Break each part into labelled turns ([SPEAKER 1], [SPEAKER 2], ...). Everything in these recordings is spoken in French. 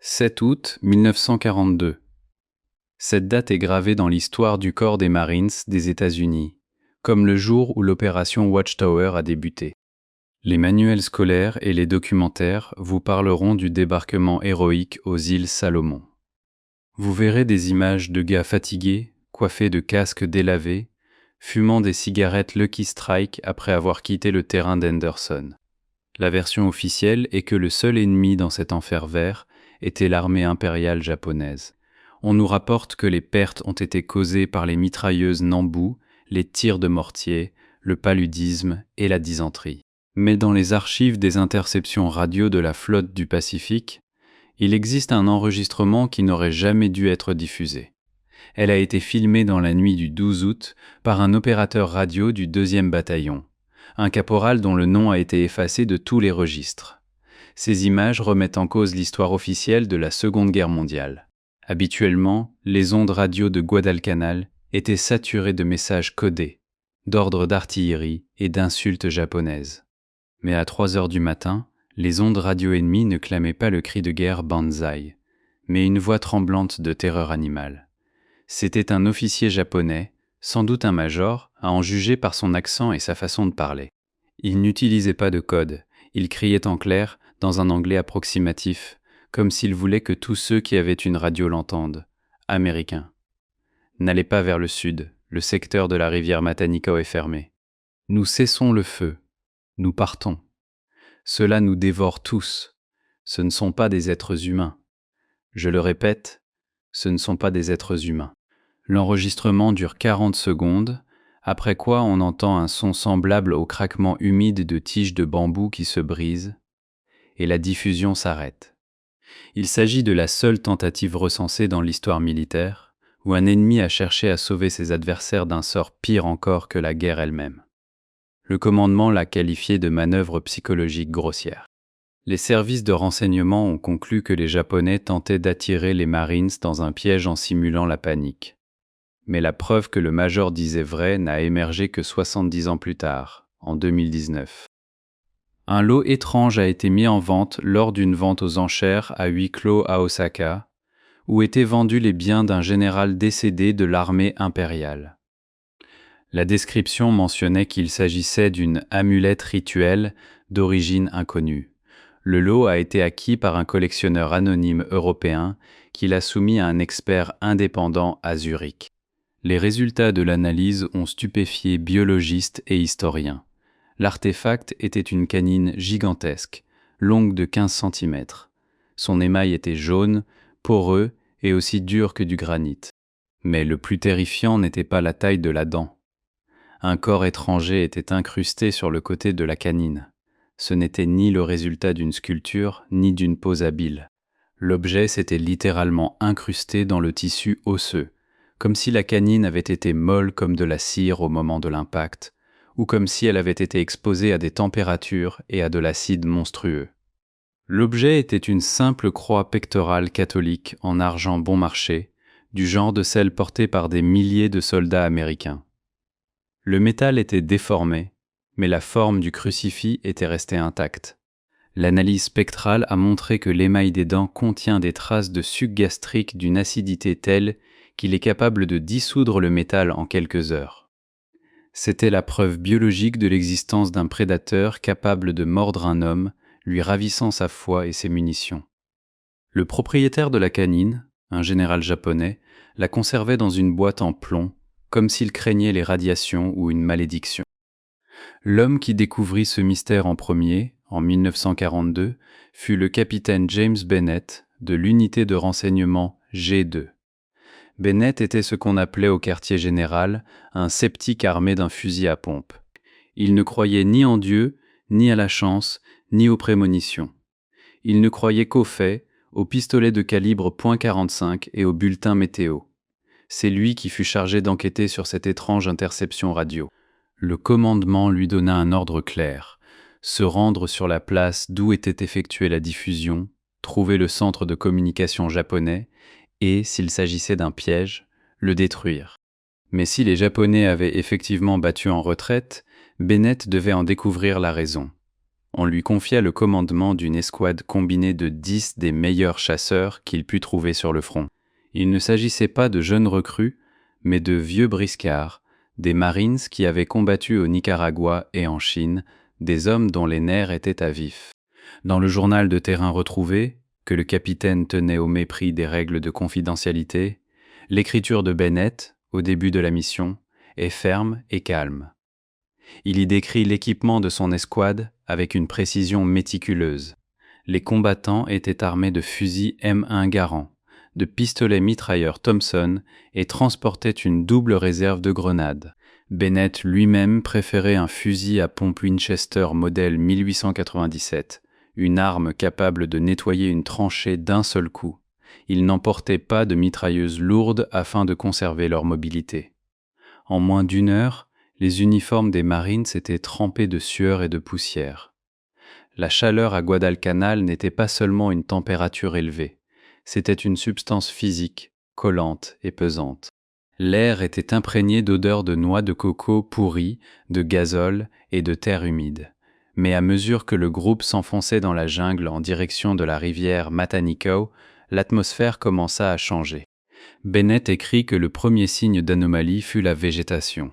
[SPEAKER 1] 7 août 1942. Cette date est gravée dans l'histoire du corps des Marines des États-Unis, comme le jour où l'opération Watchtower a débuté. Les manuels scolaires et les documentaires vous parleront du débarquement héroïque aux îles Salomon. Vous verrez des images de gars fatigués, coiffés de casques délavés, fumant des cigarettes Lucky Strike après avoir quitté le terrain d'Henderson. La version officielle est que le seul ennemi dans cet enfer vert était l'armée impériale japonaise. On nous rapporte que les pertes ont été causées par les mitrailleuses Nambu, les tirs de mortier, le paludisme et la dysenterie. Mais dans les archives des interceptions radio de la flotte du Pacifique, il existe un enregistrement qui n'aurait jamais dû être diffusé. Elle a été filmée dans la nuit du 12 août par un opérateur radio du 2e bataillon, un caporal dont le nom a été effacé de tous les registres. Ces images remettent en cause l'histoire officielle de la Seconde Guerre mondiale. Habituellement, les ondes radio de Guadalcanal étaient saturées de messages codés, d'ordres d'artillerie et d'insultes japonaises. Mais à 3 heures du matin, les ondes radio ennemies ne clamaient pas le cri de guerre Banzai, mais une voix tremblante de terreur animale. C'était un officier japonais, sans doute un major, à en juger par son accent et sa façon de parler. Il n'utilisait pas de code, il criait en clair, dans un anglais approximatif, comme s'il voulait que tous ceux qui avaient une radio l'entendent. Américain. N'allez pas vers le sud, le secteur de la rivière Matanikau est fermé. Nous cessons le feu. Nous partons. Cela nous dévore tous. Ce ne sont pas des êtres humains. Je le répète, ce ne sont pas des êtres humains. L'enregistrement dure 40 secondes, après quoi on entend un son semblable au craquement humide de tiges de bambou qui se brisent, et la diffusion s'arrête. Il s'agit de la seule tentative recensée dans l'histoire militaire, où un ennemi a cherché à sauver ses adversaires d'un sort pire encore que la guerre elle-même. Le commandement l'a qualifié de manœuvre psychologique grossière. Les services de renseignement ont conclu que les Japonais tentaient d'attirer les Marines dans un piège en simulant la panique. Mais la preuve que le major disait vrai n'a émergé que 70 ans plus tard, en 2019. Un lot étrange a été mis en vente lors d'une vente aux enchères à huis clos à Osaka, où étaient vendus les biens d'un général décédé de l'armée impériale. La description mentionnait qu'il s'agissait d'une amulette rituelle d'origine inconnue. Le lot a été acquis par un collectionneur anonyme européen qui l'a soumis à un expert indépendant à Zurich. Les résultats de l'analyse ont stupéfié biologistes et historiens. L'artefact était une canine gigantesque, longue de 15 cm. Son émail était jaune, poreux et aussi dur que du granit. Mais le plus terrifiant n'était pas la taille de la dent. Un corps étranger était incrusté sur le côté de la canine. Ce n'était ni le résultat d'une sculpture, ni d'une pose habile. L'objet s'était littéralement incrusté dans le tissu osseux, comme si la canine avait été molle comme de la cire au moment de l'impact, ou comme si elle avait été exposée à des températures et à de l'acide monstrueux. L'objet était une simple croix pectorale catholique en argent bon marché, du genre de celle portée par des milliers de soldats américains. Le métal était déformé, mais la forme du crucifix était restée intacte. L'analyse spectrale a montré que l'émail des dents contient des traces de suc gastrique d'une acidité telle qu'il est capable de dissoudre le métal en quelques heures. C'était la preuve biologique de l'existence d'un prédateur capable de mordre un homme, lui ravissant sa foi et ses munitions. Le propriétaire de la canine, un général japonais, la conservait dans une boîte en plomb, comme s'il craignait les radiations ou une malédiction. L'homme qui découvrit ce mystère en premier, en 1942, fut le capitaine James Bennett de l'unité de renseignement G2. Bennett était ce qu'on appelait au quartier général un sceptique armé d'un fusil à pompe. Il ne croyait ni en Dieu, ni à la chance, ni aux prémonitions. Il ne croyait qu'aux faits, aux pistolets de calibre .45 et aux bulletins météo. C'est lui qui fut chargé d'enquêter sur cette étrange interception radio. Le commandement lui donna un ordre clair, se rendre sur la place d'où était effectuée la diffusion, trouver le centre de communication japonais et, s'il s'agissait d'un piège, le détruire. Mais si les Japonais avaient effectivement battu en retraite, Bennett devait en découvrir la raison. On lui confia le commandement d'une escouade combinée de 10 des meilleurs chasseurs qu'il put trouver sur le front. Il ne s'agissait pas de jeunes recrues, mais de vieux briscards, des Marines qui avaient combattu au Nicaragua et en Chine, des hommes dont les nerfs étaient à vif. Dans le journal de terrain retrouvé, que le capitaine tenait au mépris des règles de confidentialité, l'écriture de Bennett, au début de la mission, est ferme et calme. Il y décrit l'équipement de son escouade avec une précision méticuleuse. Les combattants étaient armés de fusils M1 Garand, de pistolets mitrailleurs Thompson et transportaient une double réserve de grenades. Bennett lui-même préférait un fusil à pompe Winchester modèle 1897, une arme capable de nettoyer une tranchée d'un seul coup. Il n'emportait pas de mitrailleuses lourdes afin de conserver leur mobilité. En moins d'une heure, les uniformes des Marines étaient trempés de sueur et de poussière. La chaleur à Guadalcanal n'était pas seulement une température élevée, c'était une substance physique, collante et pesante. L'air était imprégné d'odeurs de noix de coco pourries, de gazole et de terre humide. Mais à mesure que le groupe s'enfonçait dans la jungle en direction de la rivière Matanico, l'atmosphère commença à changer. Bennett écrit que le premier signe d'anomalie fut la végétation.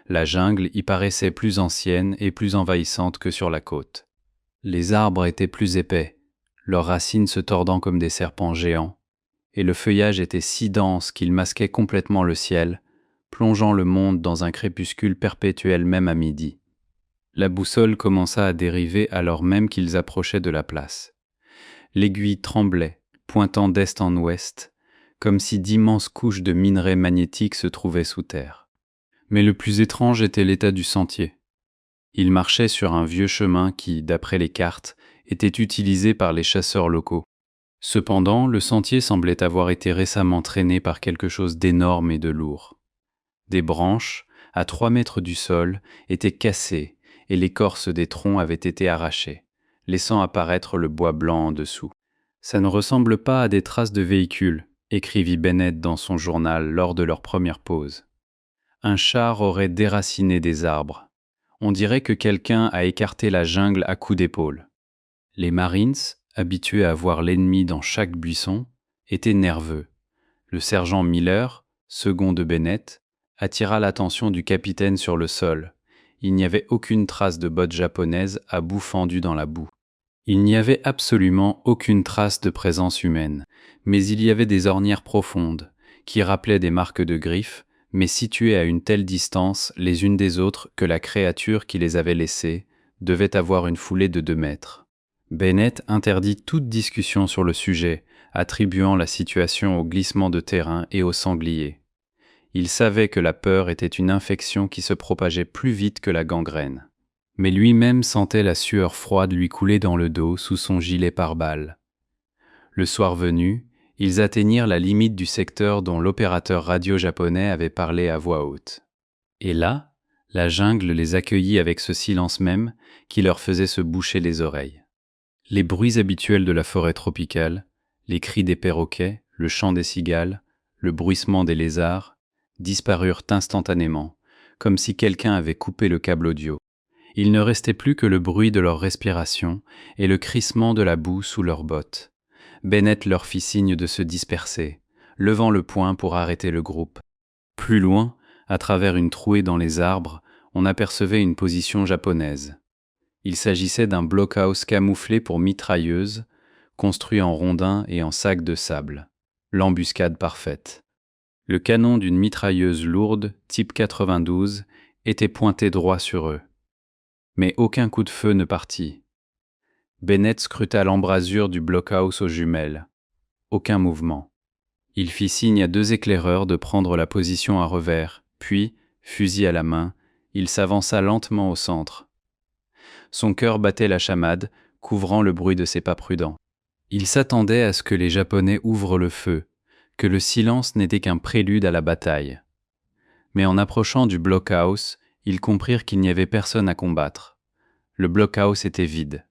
[SPEAKER 1] La jungle y paraissait plus ancienne et plus envahissante que sur la côte. Les arbres étaient plus épais, leurs racines se tordant comme des serpents géants, et le feuillage était si dense qu'il masquait complètement le ciel, plongeant le monde dans un crépuscule perpétuel même à midi. La boussole commença à dériver alors même qu'ils approchaient de la place. L'aiguille tremblait, pointant d'est en ouest, comme si d'immenses couches de minerais magnétiques se trouvaient sous terre. Mais le plus étrange était l'état du sentier. Ils marchaient sur un vieux chemin qui, d'après les cartes, était utilisé par les chasseurs locaux. Cependant, le sentier semblait avoir été récemment traîné par quelque chose d'énorme et de lourd. Des branches, à 3 mètres du sol, étaient cassées et l'écorce des troncs avait été arrachée, laissant apparaître le bois blanc en dessous. « Ça ne ressemble pas à des traces de véhicules », écrivit Bennett dans son journal lors de leur première pause. Un char aurait déraciné des arbres. On dirait que quelqu'un a écarté la jungle à coups d'épaule. Les Marines, habitués à voir l'ennemi dans chaque buisson, étaient nerveux. Le sergent Miller, second de Bennett, attira l'attention du capitaine sur le sol. Il n'y avait aucune trace de bottes japonaises à bout fendu dans la boue. Il n'y avait absolument aucune trace de présence humaine, mais il y avait des ornières profondes, qui rappelaient des marques de griffes, mais situées à une telle distance les unes des autres que la créature qui les avait laissées devait avoir une foulée de 2 mètres. Bennett interdit toute discussion sur le sujet, attribuant la situation au glissement de terrain et au sanglier. Il savait que la peur était une infection qui se propageait plus vite que la gangrène. Mais lui-même sentait la sueur froide lui couler dans le dos sous son gilet pare-balles. Le soir venu, ils atteignirent la limite du secteur dont l'opérateur radio japonais avait parlé à voix haute. Et là, la jungle les accueillit avec ce silence même qui leur faisait se boucher les oreilles. Les bruits habituels de la forêt tropicale, les cris des perroquets, le chant des cigales, le bruissement des lézards, disparurent instantanément, comme si quelqu'un avait coupé le câble audio. Il ne restait plus que le bruit de leur respiration et le crissement de la boue sous leurs bottes. Bennett leur fit signe de se disperser, levant le poing pour arrêter le groupe. Plus loin, à travers une trouée dans les arbres, on apercevait une position japonaise. Il s'agissait d'un blockhouse camouflé pour mitrailleuse, construit en rondins et en sacs de sable. L'embuscade parfaite. Le canon d'une mitrailleuse lourde, type 92, était pointé droit sur eux. Mais aucun coup de feu ne partit. Bennett scruta l'embrasure du blockhouse aux jumelles. Aucun mouvement. Il fit signe à 2 éclaireurs de prendre la position à revers, puis, fusil à la main, il s'avança lentement au centre. Son cœur battait la chamade, couvrant le bruit de ses pas prudents. Il s'attendait à ce que les Japonais ouvrent le feu, que le silence n'était qu'un prélude à la bataille. Mais en approchant du blockhouse, ils comprirent qu'il n'y avait personne à combattre. Le blockhouse était vide.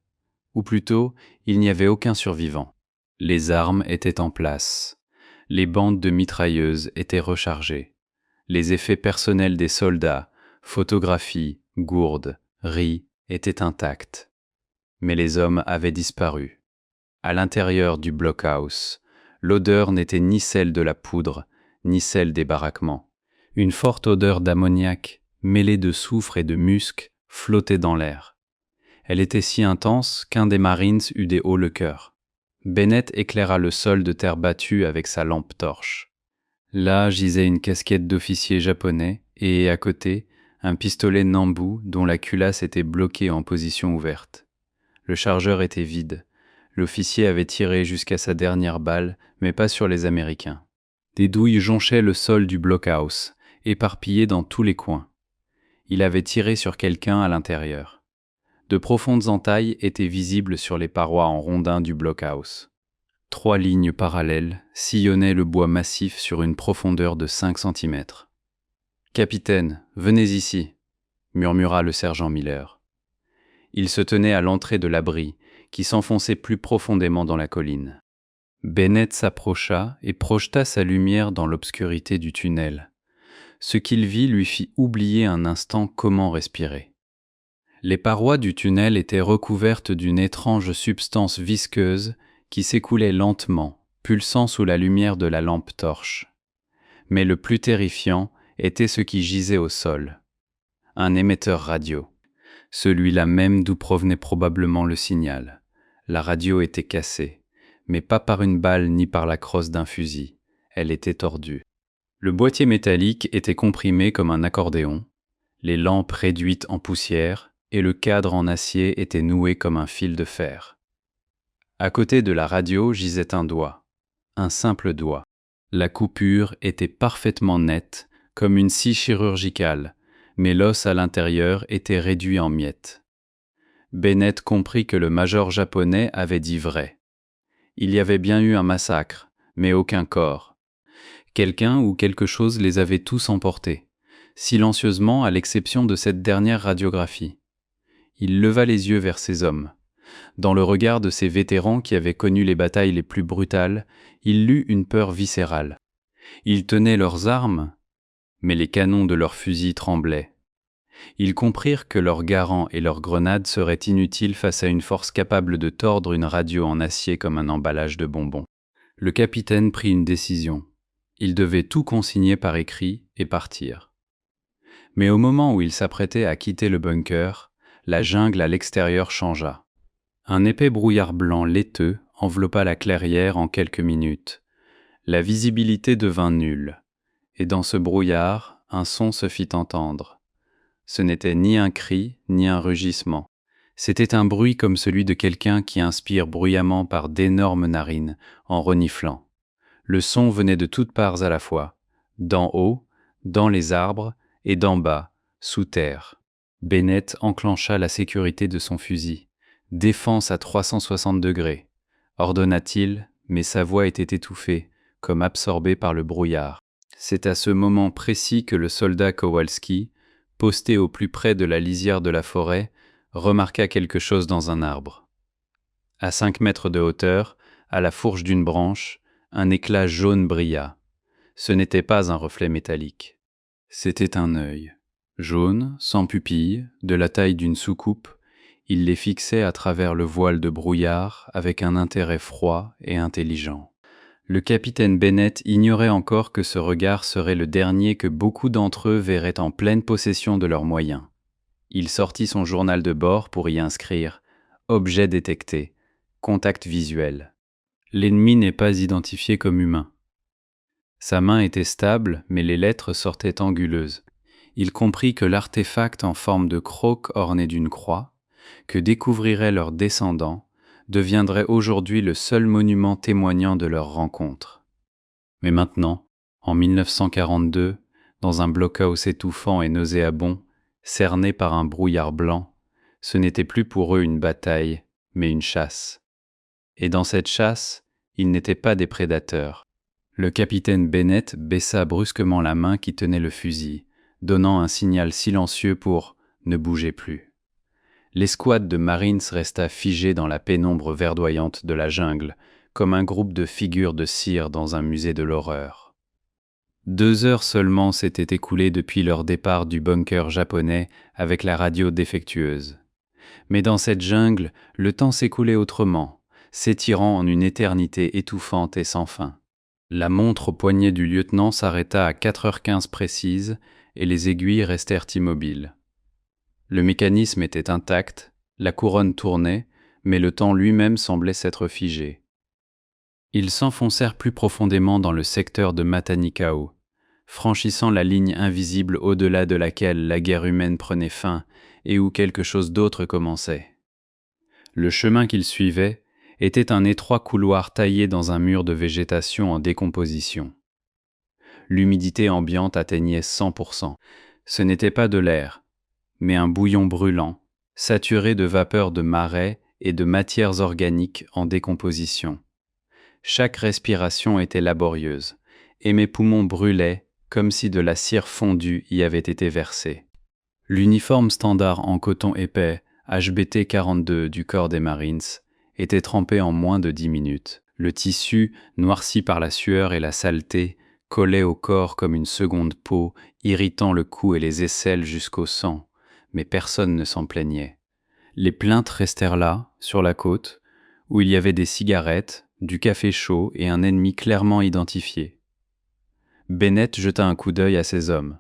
[SPEAKER 1] Ou plutôt, il n'y avait aucun survivant. Les armes étaient en place. Les bandes de mitrailleuses étaient rechargées. Les effets personnels des soldats, photographies, gourdes, riz, étaient intacts. Mais les hommes avaient disparu. À l'intérieur du blockhouse, l'odeur n'était ni celle de la poudre, ni celle des baraquements. Une forte odeur d'ammoniac, mêlée de soufre et de musc, flottait dans l'air. Elle était si intense qu'un des Marines eut des hauts le cœur. Bennett éclaira le sol de terre battue avec sa lampe torche. Là gisait une casquette d'officier japonais et, à côté, un pistolet Nambu dont la culasse était bloquée en position ouverte. Le chargeur était vide. L'officier avait tiré jusqu'à sa dernière balle, mais pas sur les Américains. Des douilles jonchaient le sol du blockhouse, éparpillées dans tous les coins. Il avait tiré sur quelqu'un à l'intérieur. De profondes entailles étaient visibles sur les parois en rondins du blockhouse. 3 lignes parallèles sillonnaient le bois massif sur une profondeur de 5 centimètres. « Capitaine, venez ici », murmura le sergent Miller. Il se tenait à l'entrée de l'abri, qui s'enfonçait plus profondément dans la colline. Bennett s'approcha et projeta sa lumière dans l'obscurité du tunnel. Ce qu'il vit lui fit oublier un instant comment respirer. Les parois du tunnel étaient recouvertes d'une étrange substance visqueuse qui s'écoulait lentement, pulsant sous la lumière de la lampe torche. Mais le plus terrifiant était ce qui gisait au sol. Un émetteur radio. Celui-là même d'où provenait probablement le signal. La radio était cassée, mais pas par une balle ni par la crosse d'un fusil. Elle était tordue. Le boîtier métallique était comprimé comme un accordéon, les lampes réduites en poussière, et le cadre en acier était noué comme un fil de fer. À côté de la radio gisait un doigt, un simple doigt. La coupure était parfaitement nette, comme une scie chirurgicale, mais l'os à l'intérieur était réduit en miettes. Bennett comprit que le major japonais avait dit vrai. Il y avait bien eu un massacre, mais aucun corps. Quelqu'un ou quelque chose les avait tous emportés, silencieusement à l'exception de cette dernière radiographie. Il leva les yeux vers ces hommes. Dans le regard de ces vétérans qui avaient connu les batailles les plus brutales, il lut une peur viscérale. Ils tenaient leurs armes, mais les canons de leurs fusils tremblaient. Ils comprirent que leurs garants et leurs grenades seraient inutiles face à une force capable de tordre une radio en acier comme un emballage de bonbons. Le capitaine prit une décision. Il devait tout consigner par écrit et partir. Mais au moment où il s'apprêtait à quitter le bunker, la jungle à l'extérieur changea. Un épais brouillard blanc laiteux enveloppa la clairière en quelques minutes. La visibilité devint nulle, et dans ce brouillard, un son se fit entendre. Ce n'était ni un cri, ni un rugissement. C'était un bruit comme celui de quelqu'un qui inspire bruyamment par d'énormes narines, en reniflant. Le son venait de toutes parts à la fois, d'en haut, dans les arbres, et d'en bas, sous terre. Bennett enclencha la sécurité de son fusil. « Défense à 360 degrés », ordonna-t-il, mais sa voix était étouffée, comme absorbée par le brouillard. C'est à ce moment précis que le soldat Kowalski, posté au plus près de la lisière de la forêt, remarqua quelque chose dans un arbre. À 5 mètres de hauteur, à la fourche d'une branche, un éclat jaune brilla. Ce n'était pas un reflet métallique. C'était un œil. Jaune, sans pupille, de la taille d'une soucoupe, il les fixait à travers le voile de brouillard avec un intérêt froid et intelligent. Le capitaine Bennett ignorait encore que ce regard serait le dernier que beaucoup d'entre eux verraient en pleine possession de leurs moyens. Il sortit son journal de bord pour y inscrire « Objet détecté, contact visuel. L'ennemi n'est pas identifié comme humain. » Sa main était stable, mais les lettres sortaient anguleuses. Il comprit que l'artefact en forme de croque orné d'une croix, que découvriraient leurs descendants, deviendrait aujourd'hui le seul monument témoignant de leur rencontre. Mais maintenant, en 1942, dans un blockhouse étouffant et nauséabond, cerné par un brouillard blanc, ce n'était plus pour eux une bataille, mais une chasse. Et dans cette chasse, ils n'étaient pas des prédateurs. Le capitaine Bennett baissa brusquement la main qui tenait le fusil, donnant un signal silencieux pour « ne bougez plus ». L'escouade de Marines resta figée dans la pénombre verdoyante de la jungle, comme un groupe de figures de cire dans un musée de l'horreur. 2 heures seulement s'étaient écoulées depuis leur départ du bunker japonais avec la radio défectueuse. Mais dans cette jungle, le temps s'écoulait autrement, s'étirant en une éternité étouffante et sans fin. La montre au poignet du lieutenant s'arrêta à 4h15 précise et les aiguilles restèrent immobiles. Le mécanisme était intact, la couronne tournait, mais le temps lui-même semblait s'être figé. Ils s'enfoncèrent plus profondément dans le secteur de Matanikau, franchissant la ligne invisible au-delà de laquelle la guerre humaine prenait fin et où quelque chose d'autre commençait. Le chemin qu'ils suivaient était un étroit couloir taillé dans un mur de végétation en décomposition. L'humidité ambiante atteignait 100%. Ce n'était pas de l'air, mais un bouillon brûlant, saturé de vapeurs de marais et de matières organiques en décomposition. Chaque respiration était laborieuse, et mes poumons brûlaient comme si de la cire fondue y avait été versée. L'uniforme standard en coton épais, HBT 42 du corps des Marines, était trempé en moins de 10 minutes. Le tissu, noirci par la sueur et la saleté, collait au corps comme une seconde peau, irritant le cou et les aisselles jusqu'au sang, mais personne ne s'en plaignait. Les plaintes restèrent là, sur la côte, où il y avait des cigarettes, du café chaud et un ennemi clairement identifié. Bennett jeta un coup d'œil à ses hommes.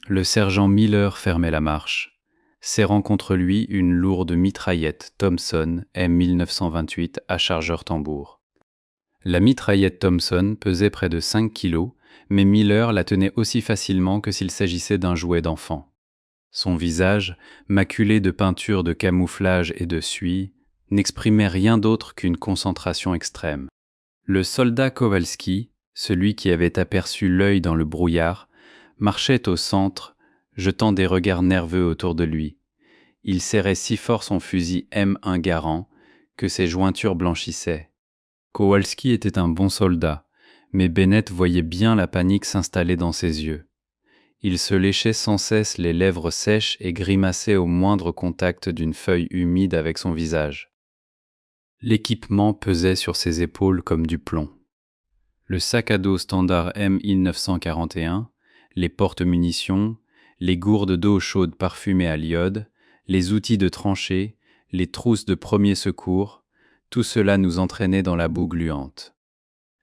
[SPEAKER 1] Le sergent Miller fermait la marche, serrant contre lui une lourde mitraillette Thompson M1928 à chargeur tambour. La mitraillette Thompson pesait près de 5 kilos, mais Miller la tenait aussi facilement que s'il s'agissait d'un jouet d'enfant. Son visage, maculé de peintures de camouflage et de suie, n'exprimait rien d'autre qu'une concentration extrême. Le soldat Kowalski, celui qui avait aperçu l'œil dans le brouillard, marchait au centre, jetant des regards nerveux autour de lui. Il serrait si fort son fusil M1 Garand que ses jointures blanchissaient. Kowalski était un bon soldat, mais Bennett voyait bien la panique s'installer dans ses yeux. Il se léchait sans cesse les lèvres sèches et grimaçait au moindre contact d'une feuille humide avec son visage. L'équipement pesait sur ses épaules comme du plomb. Le sac à dos standard M1941, les porte-munitions, les gourdes d'eau chaude parfumées à l'iode, les outils de tranchée, les trousses de premier secours, tout cela nous entraînait dans la boue gluante.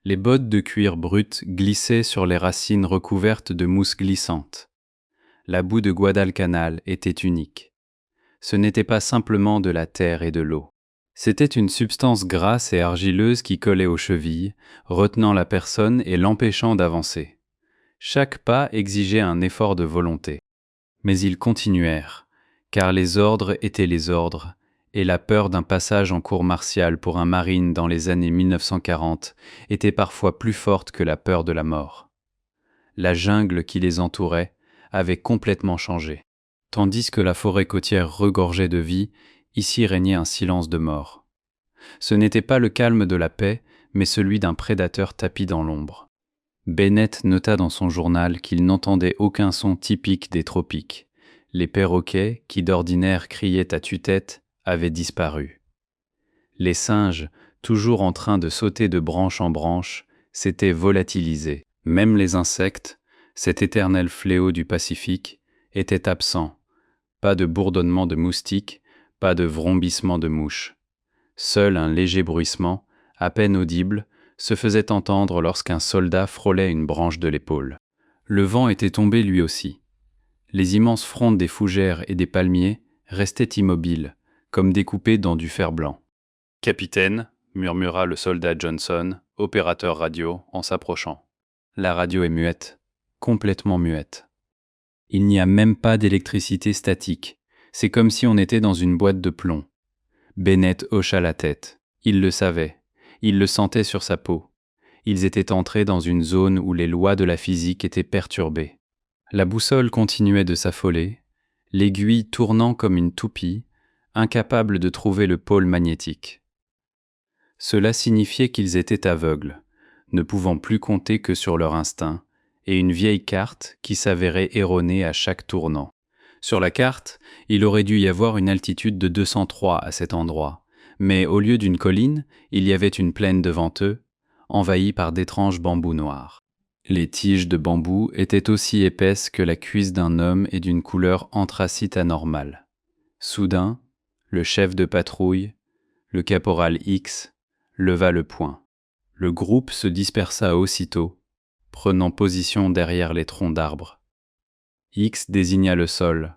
[SPEAKER 1] Les bottes de cuir brut glissaient sur les racines recouvertes de mousse glissante. La boue de Guadalcanal était unique. Ce n'était pas simplement de la terre et de l'eau. C'était une substance grasse et argileuse qui collait aux chevilles, retenant la personne et l'empêchant d'avancer. Chaque pas exigeait un effort de volonté. Mais ils continuèrent, car les ordres étaient les ordres, et la peur d'un passage en cour martiale pour un marine dans les années 1940 était parfois plus forte que la peur de la mort. La jungle qui les entourait avait complètement changé. Tandis que la forêt côtière regorgeait de vie, ici régnait un silence de mort. Ce n'était pas le calme de la paix, mais celui d'un prédateur tapi dans l'ombre. Bennett nota dans son journal qu'il n'entendait aucun son typique des tropiques. Les perroquets, qui d'ordinaire criaient à tue-tête, avaient disparu. Les singes, toujours en train de sauter de branche en branche, s'étaient volatilisés. Même les insectes, cet éternel fléau du Pacifique, étaient absents. Pas de bourdonnement de moustiques, pas de vrombissement de mouches. Seul un léger bruissement, à peine audible, se faisait entendre lorsqu'un soldat frôlait une branche de l'épaule. Le vent était tombé lui aussi. Les immenses frondes des fougères et des palmiers restaient immobiles, comme découpés dans du fer blanc. « Capitaine », murmura le soldat Johnson, opérateur radio, en s'approchant. La radio est muette, complètement muette. Il n'y a même pas d'électricité statique. C'est comme si on était dans une boîte de plomb. Bennett hocha la tête. Il le savait. Il le sentait sur sa peau. Ils étaient entrés dans une zone où les lois de la physique étaient perturbées. La boussole continuait de s'affoler, l'aiguille tournant comme une toupie, incapable de trouver le pôle magnétique. Cela signifiait qu'ils étaient aveugles, ne pouvant plus compter que sur leur instinct, et une vieille carte qui s'avérait erronée à chaque tournant. Sur la carte, il aurait dû y avoir une altitude de 203 à cet endroit, mais au lieu d'une colline, il y avait une plaine devant eux, envahie par d'étranges bambous noirs. Les tiges de bambou étaient aussi épaisses que la cuisse d'un homme et d'une couleur anthracite anormale. Soudain, Le chef de patrouille, le caporal X, leva le poing. Le groupe se dispersa aussitôt, prenant position derrière les troncs d'arbres. X désigna le sol.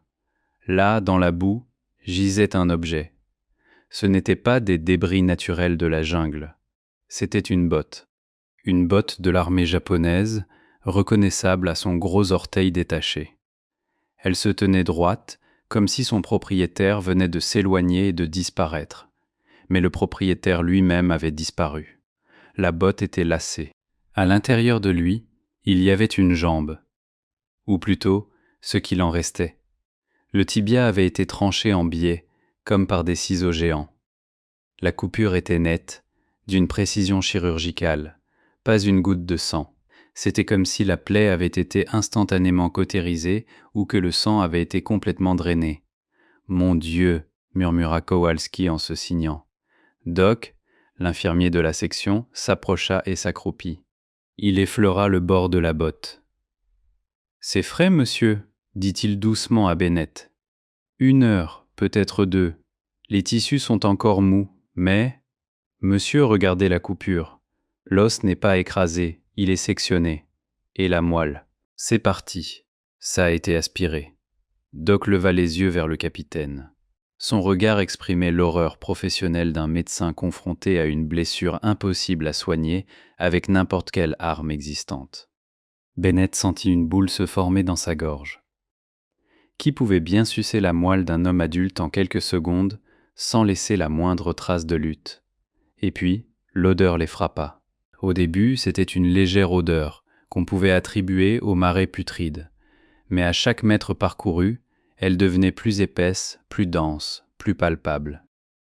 [SPEAKER 1] Là, dans la boue, gisait un objet. Ce n'était pas des débris naturels de la jungle. C'était une botte. Une botte de l'armée japonaise, reconnaissable à son gros orteil détaché. Elle se tenait droite, comme si son propriétaire venait de s'éloigner et de disparaître. Mais le propriétaire lui-même avait disparu. La botte était lacée. À l'intérieur de lui, il y avait une jambe. Ou plutôt, ce qu'il en restait. Le tibia avait été tranché en biais, comme par des ciseaux géants. La coupure était nette, d'une précision chirurgicale, pas une goutte de sang. C'était comme si la plaie avait été instantanément cautérisée ou que le sang avait été complètement drainé. « Mon Dieu !» murmura Kowalski en se signant. Doc, l'infirmier de la section, s'approcha et s'accroupit. Il effleura le bord de la botte. « C'est frais, monsieur ?» dit-il doucement à Bennett. « 1 heure, peut-être 2. Les tissus sont encore mous, mais... » Monsieur, regardez la coupure. L'os n'est pas écrasé, il est sectionné. Et la moelle. C'est parti. Ça a été aspiré. Doc leva les yeux vers le capitaine. Son regard exprimait l'horreur professionnelle d'un médecin confronté à une blessure impossible à soigner avec n'importe quelle arme existante. Bennett sentit une boule se former dans sa gorge. Qui pouvait bien sucer la moelle d'un homme adulte en quelques secondes sans laisser la moindre trace de lutte? Et puis, l'odeur les frappa. Au début, c'était une légère odeur qu'on pouvait attribuer aux marais putrides. Mais à chaque mètre parcouru, elle devenait plus épaisse, plus dense, plus palpable.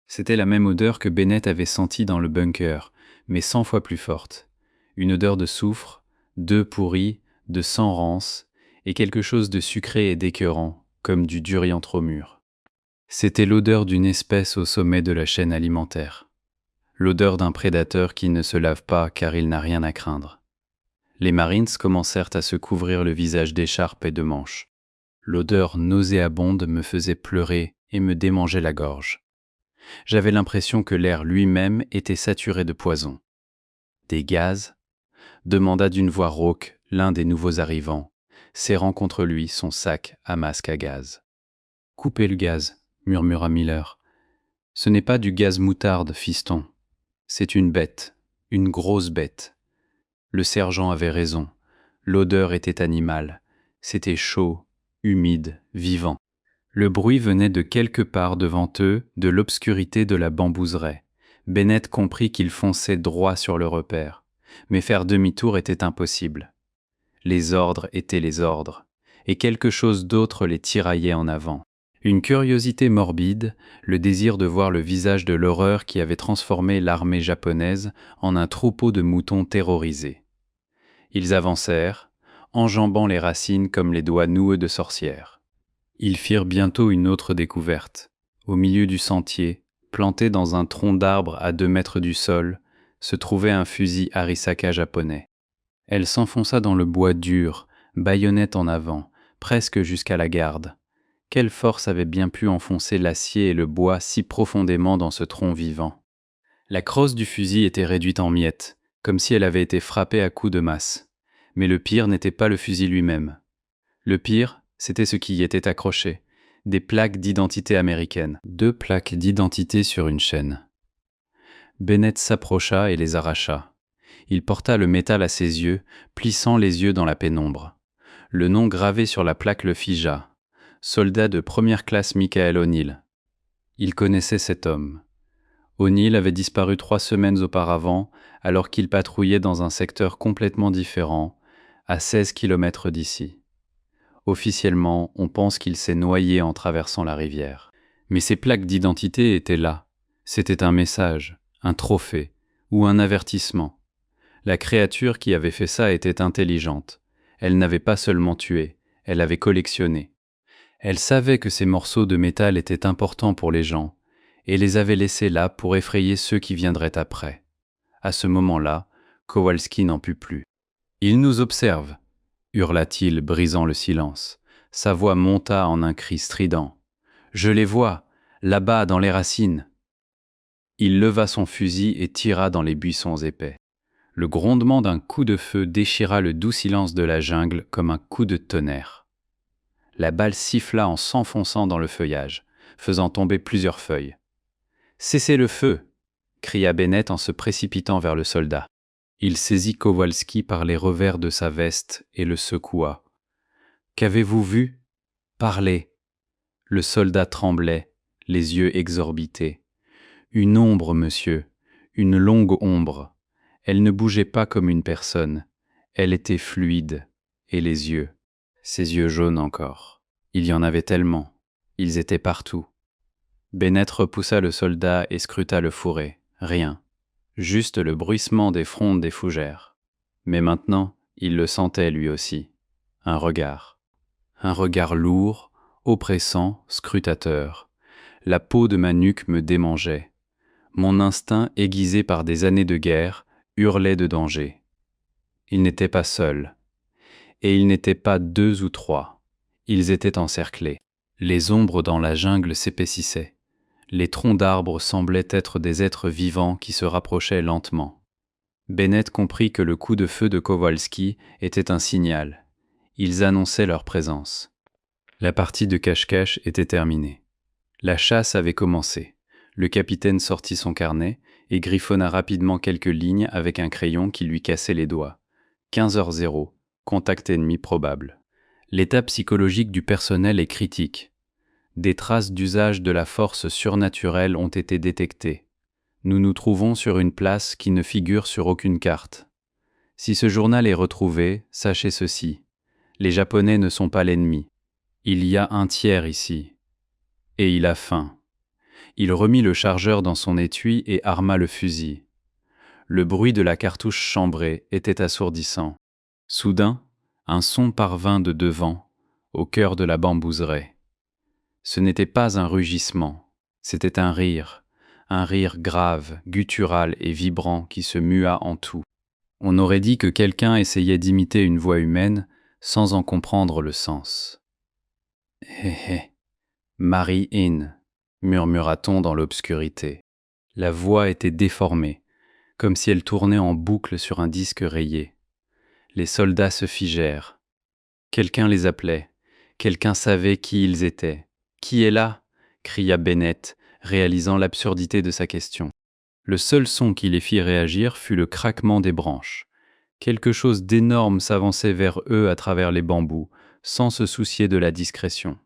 [SPEAKER 1] C'était la même odeur que Bennett avait sentie dans le bunker, mais 100 fois plus forte. Une odeur de soufre, d'œufs pourris, de sang rance, et quelque chose de sucré et d'écœurant, comme du durian trop mûr. C'était l'odeur d'une espèce au sommet de la chaîne alimentaire. L'odeur d'un prédateur qui ne se lave pas car il n'a rien à craindre. Les Marines commencèrent à se couvrir le visage d'écharpes et de manches. L'odeur nauséabonde me faisait pleurer et me démangeait la gorge. J'avais l'impression que l'air lui-même était saturé de poison. « Des gaz ?» demanda d'une voix rauque l'un des nouveaux arrivants, serrant contre lui son sac à masque à gaz. « Coupez le gaz », murmura Miller. « Ce n'est pas du gaz moutarde, fiston. C'est une bête, une grosse bête. » Le sergent avait raison. L'odeur était animale. C'était chaud, humide, vivant. Le bruit venait de quelque part devant eux, de l'obscurité de la bambouseraie. Bennett comprit qu'il fonçait droit sur le repère. Mais faire demi-tour était impossible. Les ordres étaient les ordres, et quelque chose d'autre les tiraillait en avant. Une curiosité morbide, le désir de voir le visage de l'horreur qui avait transformé l'armée japonaise en un troupeau de moutons terrorisés. Ils avancèrent, enjambant les racines comme les doigts noueux de sorcières. Ils firent bientôt une autre découverte. Au milieu du sentier, planté dans un tronc d'arbre à 2 mètres du sol, se trouvait un fusil Arisaka japonais. Elle s'enfonça dans le bois dur, baïonnette en avant, presque jusqu'à la garde. Quelle force avait bien pu enfoncer l'acier et le bois si profondément dans ce tronc vivant? La crosse du fusil était réduite en miettes, comme si elle avait été frappée à coups de masse. Mais le pire n'était pas le fusil lui-même. Le pire, c'était ce qui y était accroché, des plaques d'identité américaines. 2 plaques d'identité sur une chaîne. Bennett s'approcha et les arracha. Il porta le métal à ses yeux, plissant les yeux dans la pénombre. Le nom gravé sur la plaque le figea. Soldat de première classe Michael O'Neill. Il connaissait cet homme. O'Neill avait disparu 3 semaines auparavant, alors qu'il patrouillait dans un secteur complètement différent, à 16 km d'ici. Officiellement, on pense qu'il s'est noyé en traversant la rivière. Mais ces plaques d'identité étaient là. C'était un message, un trophée, ou un avertissement. La créature qui avait fait ça était intelligente. Elle n'avait pas seulement tué, elle avait collectionné. Elle savait que ces morceaux de métal étaient importants pour les gens, et les avait laissés là pour effrayer ceux qui viendraient après. À ce moment-là, Kowalski n'en put plus. « Il nous observe !» hurla-t-il, brisant le silence. Sa voix monta en un cri strident. « Je les vois, Là-bas, dans les racines. Il leva son fusil et tira dans les buissons épais. Le grondement d'un coup de feu déchira le doux silence de la jungle comme un coup de tonnerre. La balle siffla en s'enfonçant dans le feuillage, faisant tomber plusieurs feuilles. « Cessez le feu !» cria Bennett en se précipitant vers le soldat. Il saisit Kowalski par les revers de sa veste et le secoua. « Qu'avez-vous vu ? Parlez !» Le soldat tremblait, les yeux exorbités. « Une ombre, monsieur, une longue ombre. Elle ne bougeait pas comme une personne. Elle était fluide. Et les yeux, ses yeux jaunes encore. Il y en avait tellement. Ils étaient partout. » Bennett repoussa le soldat et scruta le fourré. Rien. Juste le bruissement des frondes des fougères. Mais maintenant, il le sentait lui aussi. Un regard. Un regard lourd, oppressant, scrutateur. La peau de ma nuque me démangeait. Mon instinct, aiguisé par des années de guerre, hurlait de danger. Il n'était pas seul. Et ils n'étaient pas 2 ou 3. Ils étaient encerclés. Les ombres dans la jungle s'épaississaient. Les troncs d'arbres semblaient être des êtres vivants qui se rapprochaient lentement. Bennett comprit que le coup de feu de Kowalski était un signal. Ils annonçaient leur présence. La partie de cache-cache était terminée. La chasse avait commencé. Le capitaine sortit son carnet et griffonna rapidement quelques lignes avec un crayon qui lui cassait les doigts. 15h00, contact ennemi probable. L'état psychologique du personnel est critique. Des traces d'usage de la force surnaturelle ont été détectées. Nous nous trouvons sur une place qui ne figure sur aucune carte. Si ce journal est retrouvé, sachez ceci. Les Japonais ne sont pas l'ennemi. Il y a un tiers ici. Et il a faim. Il remit le chargeur dans son étui et arma le fusil. Le bruit de la cartouche chambrée était assourdissant. Soudain, un son parvint de devant, au cœur de la bambouseraie. Ce n'était pas un rugissement, c'était un rire grave, guttural et vibrant qui se mua en tout. On aurait dit que quelqu'un essayait d'imiter une voix humaine sans en comprendre le sens. « Hé hé, Marie-In » murmura-t-on dans l'obscurité. La voix était déformée, comme si elle tournait en boucle sur un disque rayé. Les soldats se figèrent. Quelqu'un les appelait, quelqu'un savait qui ils étaient. « Qui est là ?» cria Bennett, réalisant l'absurdité de sa question. Le seul son qui les fit réagir fut le craquement des branches. Quelque chose d'énorme s'avançait vers eux à travers les bambous, sans se soucier de la discrétion.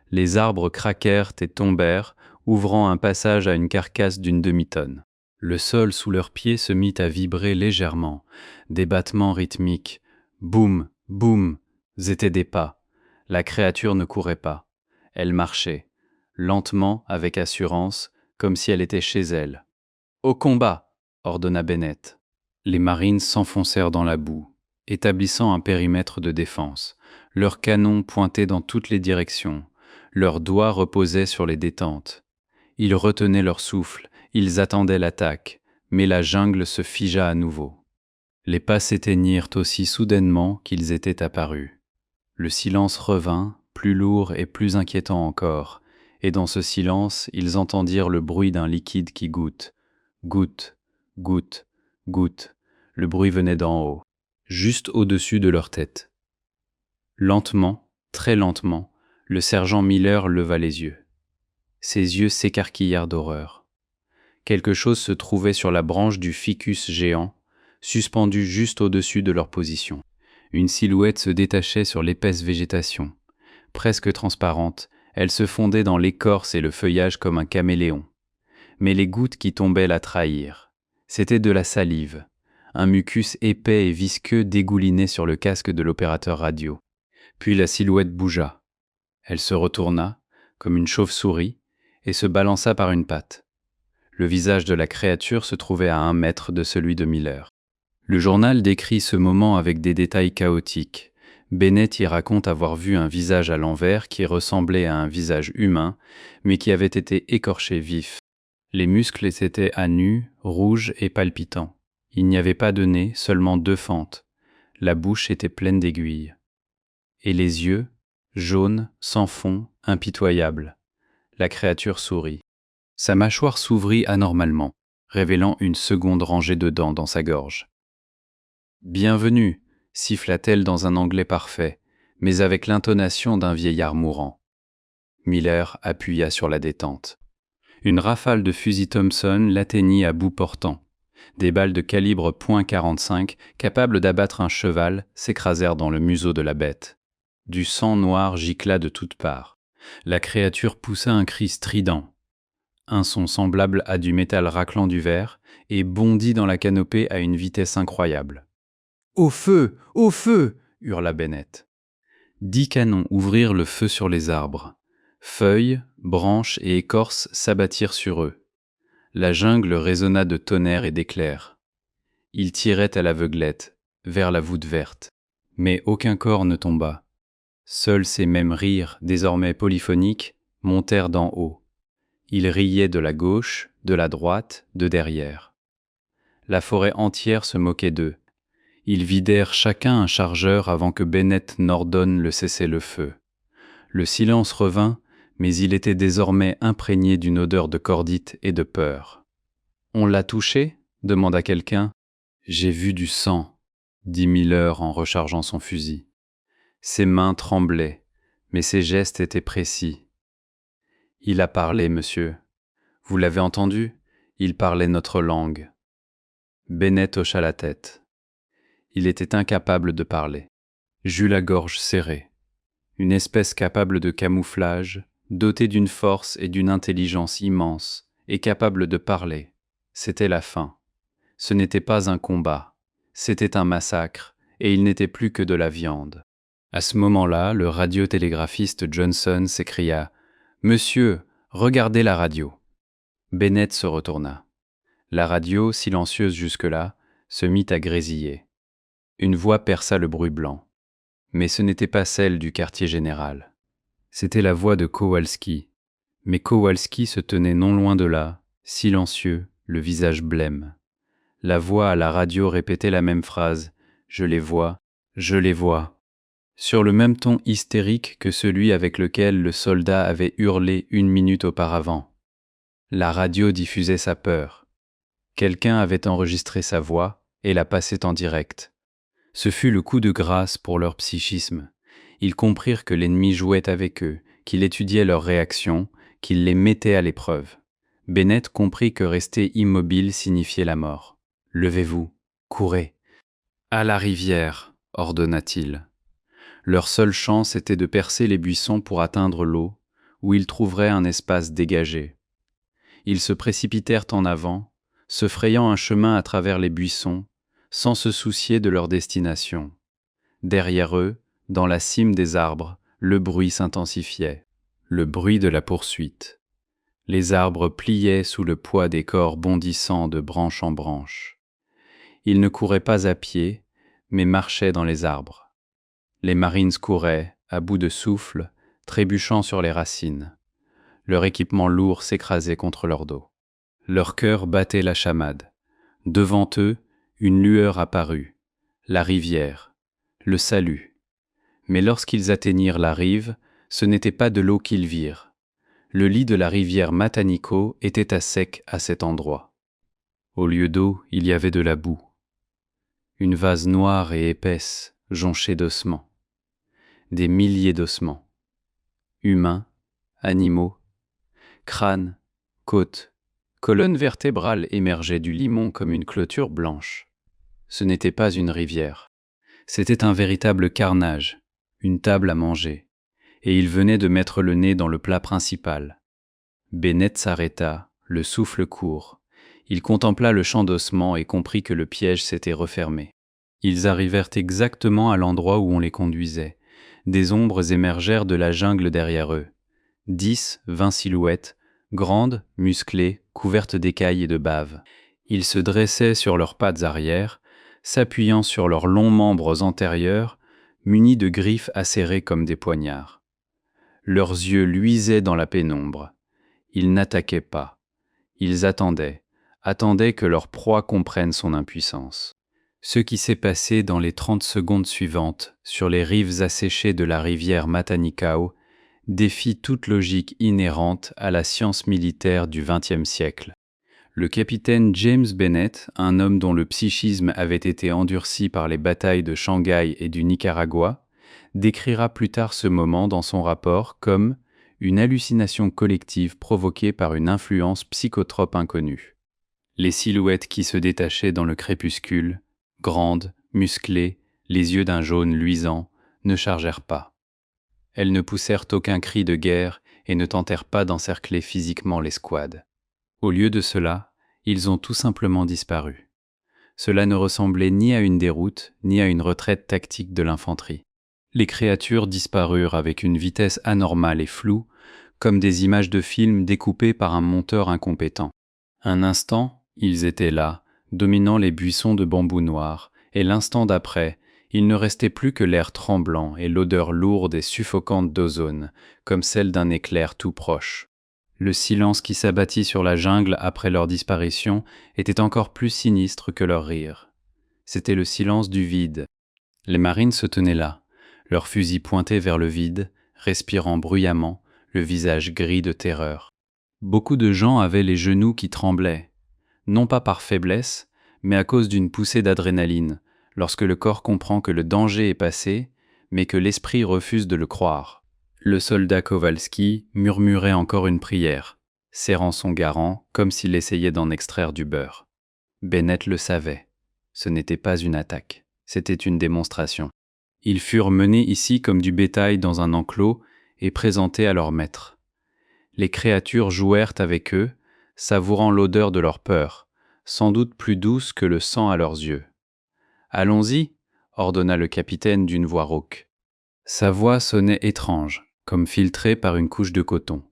[SPEAKER 1] Les arbres craquèrent et tombèrent, ouvrant un passage à une carcasse d'une demi-tonne. Le sol sous leurs pieds se mit à vibrer légèrement, des battements rythmiques. Boum, boum, c'étaient des pas. La créature ne courait pas. Elle marchait, lentement, avec assurance, comme si elle était chez elle. « Au combat !» ordonna Bennett. Les Marines s'enfoncèrent dans la boue, établissant un périmètre de défense. Leurs canons pointaient dans toutes les directions. Leurs doigts reposaient sur les détentes. Ils retenaient leur souffle, ils attendaient l'attaque, mais la jungle se figea à nouveau. Les pas s'éteignirent aussi soudainement qu'ils étaient apparus. Le silence revint, plus lourd et plus inquiétant encore, et dans ce silence, ils entendirent le bruit d'un liquide qui goutte. Goutte, goutte, goutte. Le bruit venait d'en haut, juste au-dessus de leur tête. Lentement, très lentement, le sergent Miller leva les yeux. Ses yeux s'écarquillèrent d'horreur. Quelque chose se trouvait sur la branche du ficus géant, suspendu juste au-dessus de leur position. Une silhouette se détachait sur l'épaisse végétation. Presque transparente, elle se fondait dans l'écorce et le feuillage comme un caméléon. Mais les gouttes qui tombaient la trahirent. C'était de la salive. Un mucus épais et visqueux dégoulinait sur le casque de l'opérateur radio. Puis la silhouette bougea. Elle se retourna, comme une chauve-souris, et se balança par une patte. Le visage de la créature se trouvait à 1 mètre de celui de Miller. Le journal décrit ce moment avec des détails chaotiques. Bennett y raconte avoir vu un visage à l'envers qui ressemblait à un visage humain, mais qui avait été écorché vif. Les muscles étaient à nu, rouges et palpitants. Il n'y avait pas de nez, seulement 2 fentes. La bouche était pleine d'aiguilles. Et les yeux, jaunes, sans fond, impitoyables. La créature sourit. Sa mâchoire s'ouvrit anormalement, révélant une seconde rangée de dents dans sa gorge. « Bienvenue » siffla-t-elle dans un anglais parfait, mais avec l'intonation d'un vieillard mourant. Miller appuya sur la détente. Une rafale de fusils Thompson l'atteignit à bout portant. Des balles de calibre .45, capables d'abattre un cheval, s'écrasèrent dans le museau de la bête. Du sang noir gicla de toutes parts. La créature poussa un cri strident. Un son semblable à du métal raclant du verre, et bondit dans la canopée à une vitesse incroyable. « Au feu! Au feu !» hurla Bennett. 10 canons ouvrirent le feu sur les arbres. Feuilles, branches et écorces s'abattirent sur eux. La jungle résonna de tonnerre et d'éclairs. Ils tiraient à l'aveuglette, vers la voûte verte. Mais aucun corps ne tomba. Seuls ces mêmes rires, désormais polyphoniques, montèrent d'en haut. Ils riaient de la gauche, de la droite, de derrière. La forêt entière se moquait d'eux. Ils vidèrent chacun un chargeur avant que Bennett n'ordonne le cessez-le-feu. Le silence revint, mais il était désormais imprégné d'une odeur de cordite et de peur. « On l'a touché » demanda quelqu'un. « J'ai vu du sang » dit Miller en rechargeant son fusil. Ses mains tremblaient, mais ses gestes étaient précis. « Il a parlé, monsieur. Vous l'avez entendu ? Il parlait notre langue. » Bennett hocha la tête. Il était incapable de parler. J'eus la gorge serrée. Une espèce capable de camouflage, dotée d'une force et d'une intelligence immense, et capable de parler. C'était la fin. Ce n'était pas un combat, c'était un massacre, et il n'était plus que de la viande. À ce moment-là, le radiotélégraphiste Johnson s'écria « Monsieur, regardez la radio !» Bennett se retourna. La radio, silencieuse jusque-là, se mit à grésiller. Une voix perça le bruit blanc. Mais ce n'était pas celle du quartier général. C'était la voix de Kowalski. Mais Kowalski se tenait non loin de là, silencieux, le visage blême. La voix à la radio répétait la même phrase « Je les vois, je les vois », sur le même ton hystérique que celui avec lequel le soldat avait hurlé 1 minute auparavant. La radio diffusait sa peur. Quelqu'un avait enregistré sa voix et la passait en direct. Ce fut le coup de grâce pour leur psychisme. Ils comprirent que l'ennemi jouait avec eux, qu'il étudiait leurs réactions, qu'il les mettait à l'épreuve. Bennett comprit que rester immobile signifiait la mort. « Levez-vous, courez !»« À la rivière !» ordonna-t-il. Leur seule chance était de percer les buissons pour atteindre l'eau, où ils trouveraient un espace dégagé. Ils se précipitèrent en avant, se frayant un chemin à travers les buissons, sans se soucier de leur destination. Derrière eux, dans la cime des arbres, le bruit s'intensifiait, le bruit de la poursuite. Les arbres pliaient sous le poids des corps bondissant de branche en branche. Ils ne couraient pas à pied, mais marchaient dans les arbres. Les Marines couraient, à bout de souffle, trébuchant sur les racines. Leur équipement lourd s'écrasait contre leur dos. Leur cœur battait la chamade. Devant eux, une lueur apparut, la rivière, le salut. Mais lorsqu'ils atteignirent la rive, ce n'était pas de l'eau qu'ils virent. Le lit de la rivière Matanico était à sec à cet endroit. Au lieu d'eau, il y avait de la boue. Une vase noire et épaisse, jonchée d'ossements. Des milliers d'ossements. Humains, animaux, crânes, côtes, colonnes vertébrales émergeaient du limon comme une clôture blanche. Ce n'était pas une rivière. C'était un véritable carnage, une table à manger, et il venait de mettre le nez dans le plat principal. Bennett s'arrêta, le souffle court. Il contempla le champ d'ossements et comprit que le piège s'était refermé. Ils arrivèrent exactement à l'endroit où on les conduisait. Des ombres émergèrent de la jungle derrière eux. 10, 20 silhouettes, grandes, musclées, couvertes d'écailles et de bave. Ils se dressaient sur leurs pattes arrière, s'appuyant sur leurs longs membres antérieurs, munis de griffes acérées comme des poignards. Leurs yeux luisaient dans la pénombre. Ils n'attaquaient pas. Ils attendaient que leur proie comprenne son impuissance. Ce qui s'est passé dans les 30 secondes suivantes sur les rives asséchées de la rivière Matanicao défie toute logique inhérente à la science militaire du XXe siècle. Le capitaine James Bennett, un homme dont le psychisme avait été endurci par les batailles de Shanghai et du Nicaragua, décrira plus tard ce moment dans son rapport comme une hallucination collective provoquée par une influence psychotrope inconnue. Les silhouettes qui se détachaient dans le crépuscule, grandes, musclées, les yeux d'un jaune luisant, ne chargèrent pas. Elles ne poussèrent aucun cri de guerre et ne tentèrent pas d'encercler physiquement l'escouade. Au lieu de cela, ils ont tout simplement disparu. Cela ne ressemblait ni à une déroute, ni à une retraite tactique de l'infanterie. Les créatures disparurent avec une vitesse anormale et floue, comme des images de film découpées par un monteur incompétent. Un instant, ils étaient là, dominant les buissons de bambou noir, et l'instant d'après, il ne restait plus que l'air tremblant et l'odeur lourde et suffocante d'ozone, comme celle d'un éclair tout proche. Le silence qui s'abattit sur la jungle après leur disparition était encore plus sinistre que leur rire. C'était le silence du vide. Les marines se tenaient là, leurs fusils pointés vers le vide, respirant bruyamment, le visage gris de terreur. Beaucoup de gens avaient les genoux qui tremblaient, non pas par faiblesse, mais à cause d'une poussée d'adrénaline, lorsque le corps comprend que le danger est passé, mais que l'esprit refuse de le croire. Le soldat Kowalski murmurait encore une prière, serrant son garand comme s'il essayait d'en extraire du beurre. Bennett le savait. Ce n'était pas une attaque, c'était une démonstration. Ils furent menés ici comme du bétail dans un enclos et présentés à leur maître. Les créatures jouèrent avec eux, savourant l'odeur de leur peur, sans doute plus douce que le sang à leurs yeux. « Allons-y » ordonna le capitaine d'une voix rauque. Sa voix sonnait étrange, comme filtrée par une couche de coton.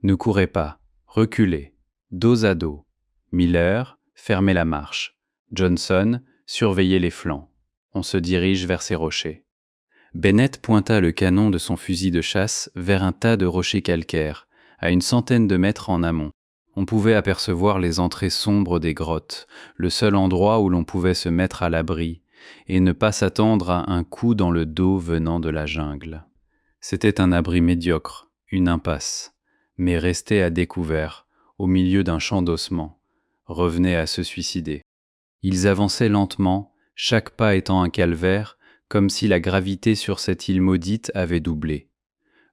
[SPEAKER 1] Ne courez pas, reculez, dos à dos. Miller, fermez la marche. Johnson, surveillez les flancs. On se dirige vers ces rochers. Bennett pointa le canon de son fusil de chasse vers un tas de rochers calcaires, à une centaine de mètres en amont. On pouvait apercevoir les entrées sombres des grottes, le seul endroit où l'on pouvait se mettre à l'abri, et ne pas s'attendre à un coup dans le dos venant de la jungle. C'était un abri médiocre, une impasse, mais rester à découvert, au milieu d'un champ d'ossements, revenait à se suicider. Ils avançaient lentement, chaque pas étant un calvaire, comme si la gravité sur cette île maudite avait doublé.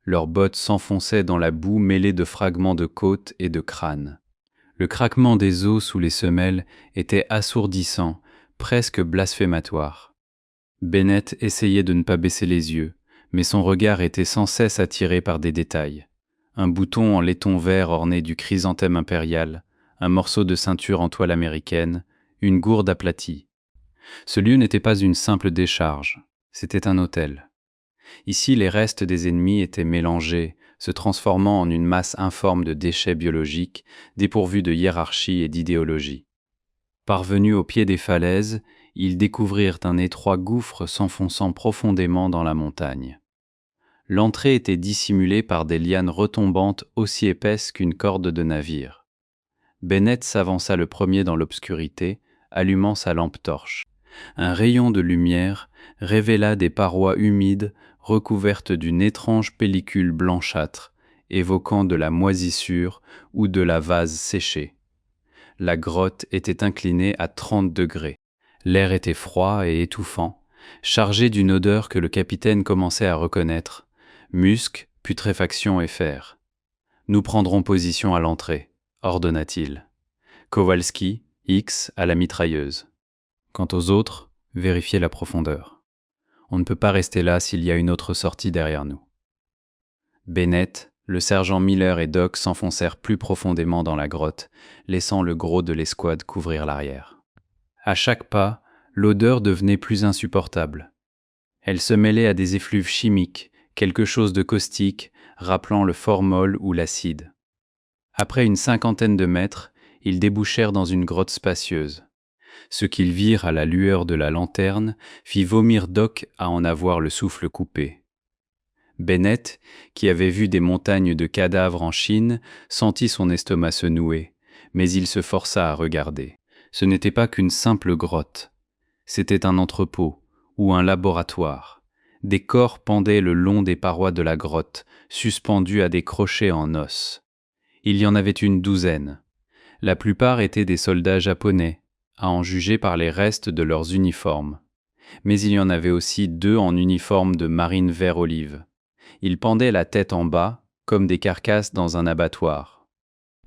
[SPEAKER 1] Leurs bottes s'enfonçaient dans la boue mêlée de fragments de côte et de crâne. Le craquement des os sous les semelles était assourdissant, presque blasphématoire. Bennett essayait de ne pas baisser les yeux, mais son regard était sans cesse attiré par des détails. Un bouton en laiton vert orné du chrysanthème impérial, un morceau de ceinture en toile américaine, une gourde aplatie. Ce lieu n'était pas une simple décharge, c'était un hôtel. Ici, les restes des ennemis étaient mélangés, se transformant en une masse informe de déchets biologiques, dépourvus de hiérarchie et d'idéologie. Parvenus au pied des falaises, ils découvrirent un étroit gouffre s'enfonçant profondément dans la montagne. L'entrée était dissimulée par des lianes retombantes aussi épaisses qu'une corde de navire. Bennett s'avança le premier dans l'obscurité, allumant sa lampe torche. Un rayon de lumière révéla des parois humides recouvertes d'une étrange pellicule blanchâtre, évoquant de la moisissure ou de la vase séchée. La grotte était inclinée à 30 degrés. L'air était froid et étouffant, chargé d'une odeur que le capitaine commençait à reconnaître, musc, putréfaction et fer. « Nous prendrons position à l'entrée », ordonna-t-il. Kowalski, X à la mitrailleuse. Quant aux autres, vérifiez la profondeur. On ne peut pas rester là s'il y a une autre sortie derrière nous. Bennett, le sergent Miller et Doc s'enfoncèrent plus profondément dans la grotte, laissant le gros de l'escouade couvrir l'arrière. À chaque pas, l'odeur devenait plus insupportable. Elle se mêlait à des effluves chimiques, quelque chose de caustique, rappelant le formol ou l'acide. Après une 50aine de mètres, ils débouchèrent dans une grotte spacieuse. Ce qu'ils virent à la lueur de la lanterne fit vomir Doc à en avoir le souffle coupé. Bennett, qui avait vu des montagnes de cadavres en Chine, sentit son estomac se nouer, mais il se força à regarder. Ce n'était pas qu'une simple grotte. C'était un entrepôt ou un laboratoire. Des corps pendaient le long des parois de la grotte, suspendus à des crochets en os. Il y en avait une douzaine. La plupart étaient des soldats japonais, à en juger par les restes de leurs uniformes. Mais il y en avait aussi 2 en uniforme de marine vert olive. Ils pendaient la tête en bas, comme des carcasses dans un abattoir.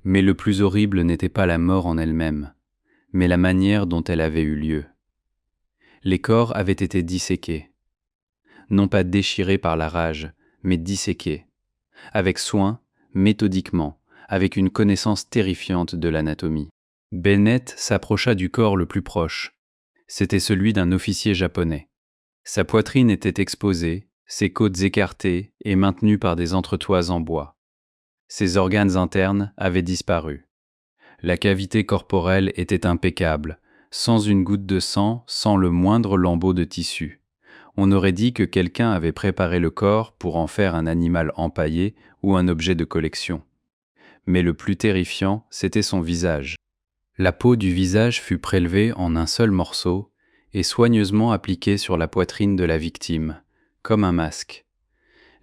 [SPEAKER 1] Mais le plus horrible n'était pas la mort en elle-même, mais la manière dont elle avait eu lieu. Les corps avaient été disséqués. Non pas déchirés par la rage, mais disséqués. Avec soin, méthodiquement, avec une connaissance terrifiante de l'anatomie. Bennett s'approcha du corps le plus proche. C'était celui d'un officier japonais. Sa poitrine était exposée, ses côtes écartées et maintenues par des entretoises en bois. Ses organes internes avaient disparu. La cavité corporelle était impeccable, sans une goutte de sang, sans le moindre lambeau de tissu. On aurait dit que quelqu'un avait préparé le corps pour en faire un animal empaillé ou un objet de collection. Mais le plus terrifiant, c'était son visage. La peau du visage fut prélevée en un seul morceau et soigneusement appliquée sur la poitrine de la victime, comme un masque.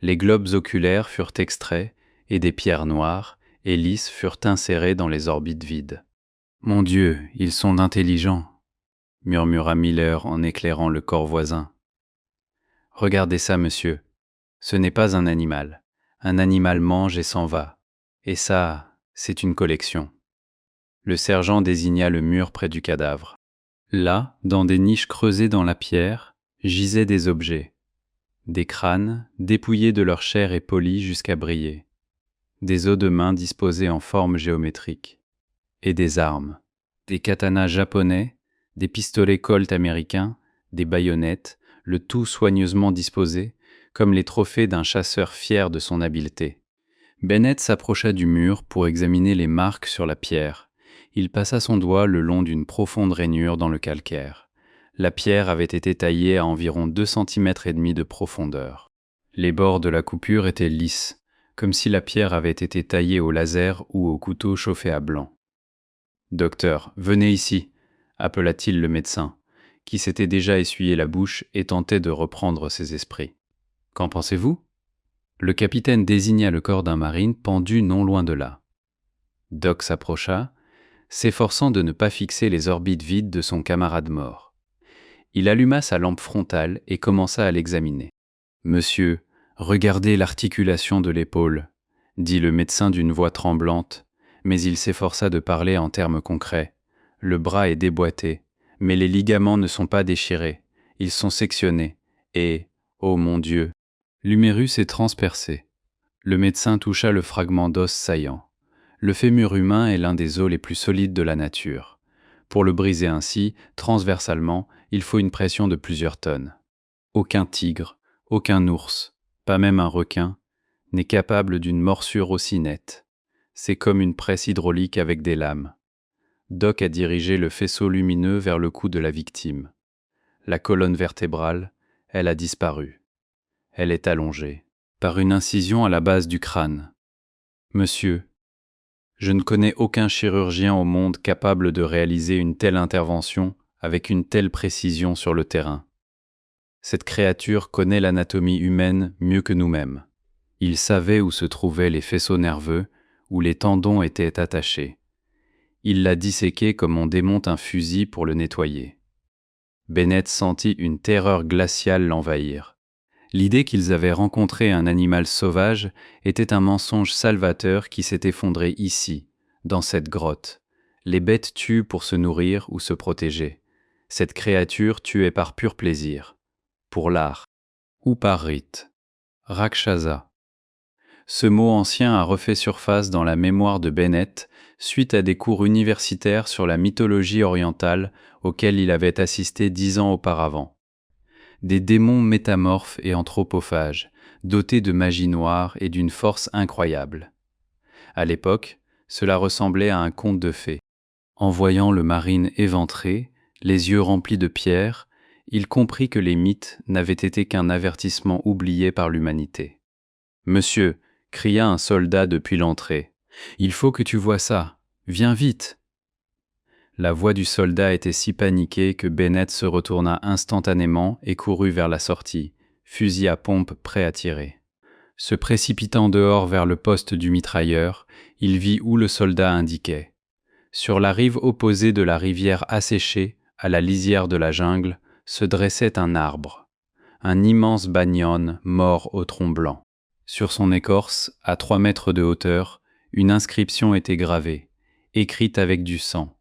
[SPEAKER 1] Les globes oculaires furent extraits et des pierres noires et lisses furent insérées dans les orbites vides. « Mon Dieu, ils sont intelligents !» murmura Miller en éclairant le corps voisin. « Regardez ça, monsieur. Ce n'est pas un animal. Un animal mange et s'en va. Et ça, c'est une collection. » Le sergent désigna le mur près du cadavre. Là, dans des niches creusées dans la pierre, gisaient des objets. Des crânes, dépouillés de leur chair et polis jusqu'à briller. Des os de main disposés en forme géométrique. Et des armes. Des katanas japonais, des pistolets Colt américains, des baïonnettes, le tout soigneusement disposé, comme les trophées d'un chasseur fier de son habileté. Bennett s'approcha du mur pour examiner les marques sur la pierre. Il passa son doigt le long d'une profonde rainure dans le calcaire. La pierre avait été taillée à environ 2,5 cm de profondeur. Les bords de la coupure étaient lisses, comme si la pierre avait été taillée au laser ou au couteau chauffé à blanc. « Docteur, venez ici !» appela-t-il le médecin, qui s'était déjà essuyé la bouche et tentait de reprendre ses esprits. « Qu'en pensez-vous » Le capitaine désigna le corps d'un marine pendu non loin de là. Doc s'approcha, s'efforçant de ne pas fixer les orbites vides de son camarade mort. Il alluma sa lampe frontale et commença à l'examiner. « Monsieur, regardez l'articulation de l'épaule, » dit le médecin d'une voix tremblante, mais il s'efforça de parler en termes concrets. Le bras est déboîté, mais les ligaments ne sont pas déchirés, ils sont sectionnés, et, oh mon Dieu, l'humérus est transpercé. Le médecin toucha le fragment d'os saillant. Le fémur humain est l'un des os les plus solides de la nature. Pour le briser ainsi, transversalement, il faut une pression de plusieurs tonnes. Aucun tigre, aucun ours, pas même un requin, n'est capable d'une morsure aussi nette. C'est comme une presse hydraulique avec des lames. Doc a dirigé le faisceau lumineux vers le cou de la victime. La colonne vertébrale, elle a disparu. Elle est allongée, par une incision à la base du crâne. Monsieur, je ne connais aucun chirurgien au monde capable de réaliser une telle intervention avec une telle précision sur le terrain. Cette créature connaît l'anatomie humaine mieux que nous-mêmes. Il savait où se trouvaient les faisceaux nerveux, où les tendons étaient attachés. Il l'a disséqué comme on démonte un fusil pour le nettoyer. Bennett sentit une terreur glaciale l'envahir. L'idée qu'ils avaient rencontré un animal sauvage était un mensonge salvateur qui s'est effondré ici, dans cette grotte. Les bêtes tuent pour se nourrir ou se protéger. Cette créature tuait par pur plaisir, pour l'art, ou par rite. Rakshasa. Ce mot ancien a refait surface dans la mémoire de Bennett suite à des cours universitaires sur la mythologie orientale auxquels il avait assisté 10 ans auparavant. Des démons métamorphes et anthropophages, dotés de magie noire et d'une force incroyable. À l'époque, cela ressemblait à un conte de fées. En voyant le marine éventré, les yeux remplis de pierres, il comprit que les mythes n'avaient été qu'un avertissement oublié par l'humanité. « Monsieur !» cria un soldat depuis l'entrée. « Il faut que tu vois ça. Viens vite !» La voix du soldat était si paniquée que Bennett se retourna instantanément et courut vers la sortie, fusil à pompe prêt à tirer. Se précipitant dehors vers le poste du mitrailleur, il vit où le soldat indiquait. Sur la rive opposée de la rivière asséchée, à la lisière de la jungle, se dressait un arbre, un immense banyan mort au tronc blanc. Sur son écorce, à 3 mètres de hauteur, une inscription était gravée, écrite avec du sang.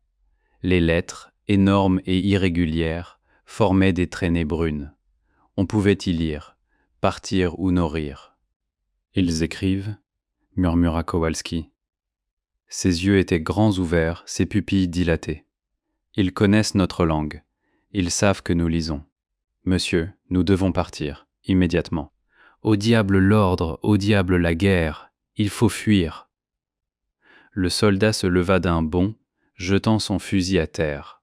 [SPEAKER 1] Les lettres, énormes et irrégulières, formaient des traînées brunes. On pouvait y lire « Partir ou nourrir ». « Ils écrivent » murmura Kowalski. Ses yeux étaient grands ouverts, ses pupilles dilatées. « Ils connaissent notre langue. Ils savent que nous lisons. Monsieur, nous devons partir, immédiatement. Au diable l'ordre, au diable la guerre, il faut fuir. » Le soldat se leva d'un bond, jetant son fusil à terre.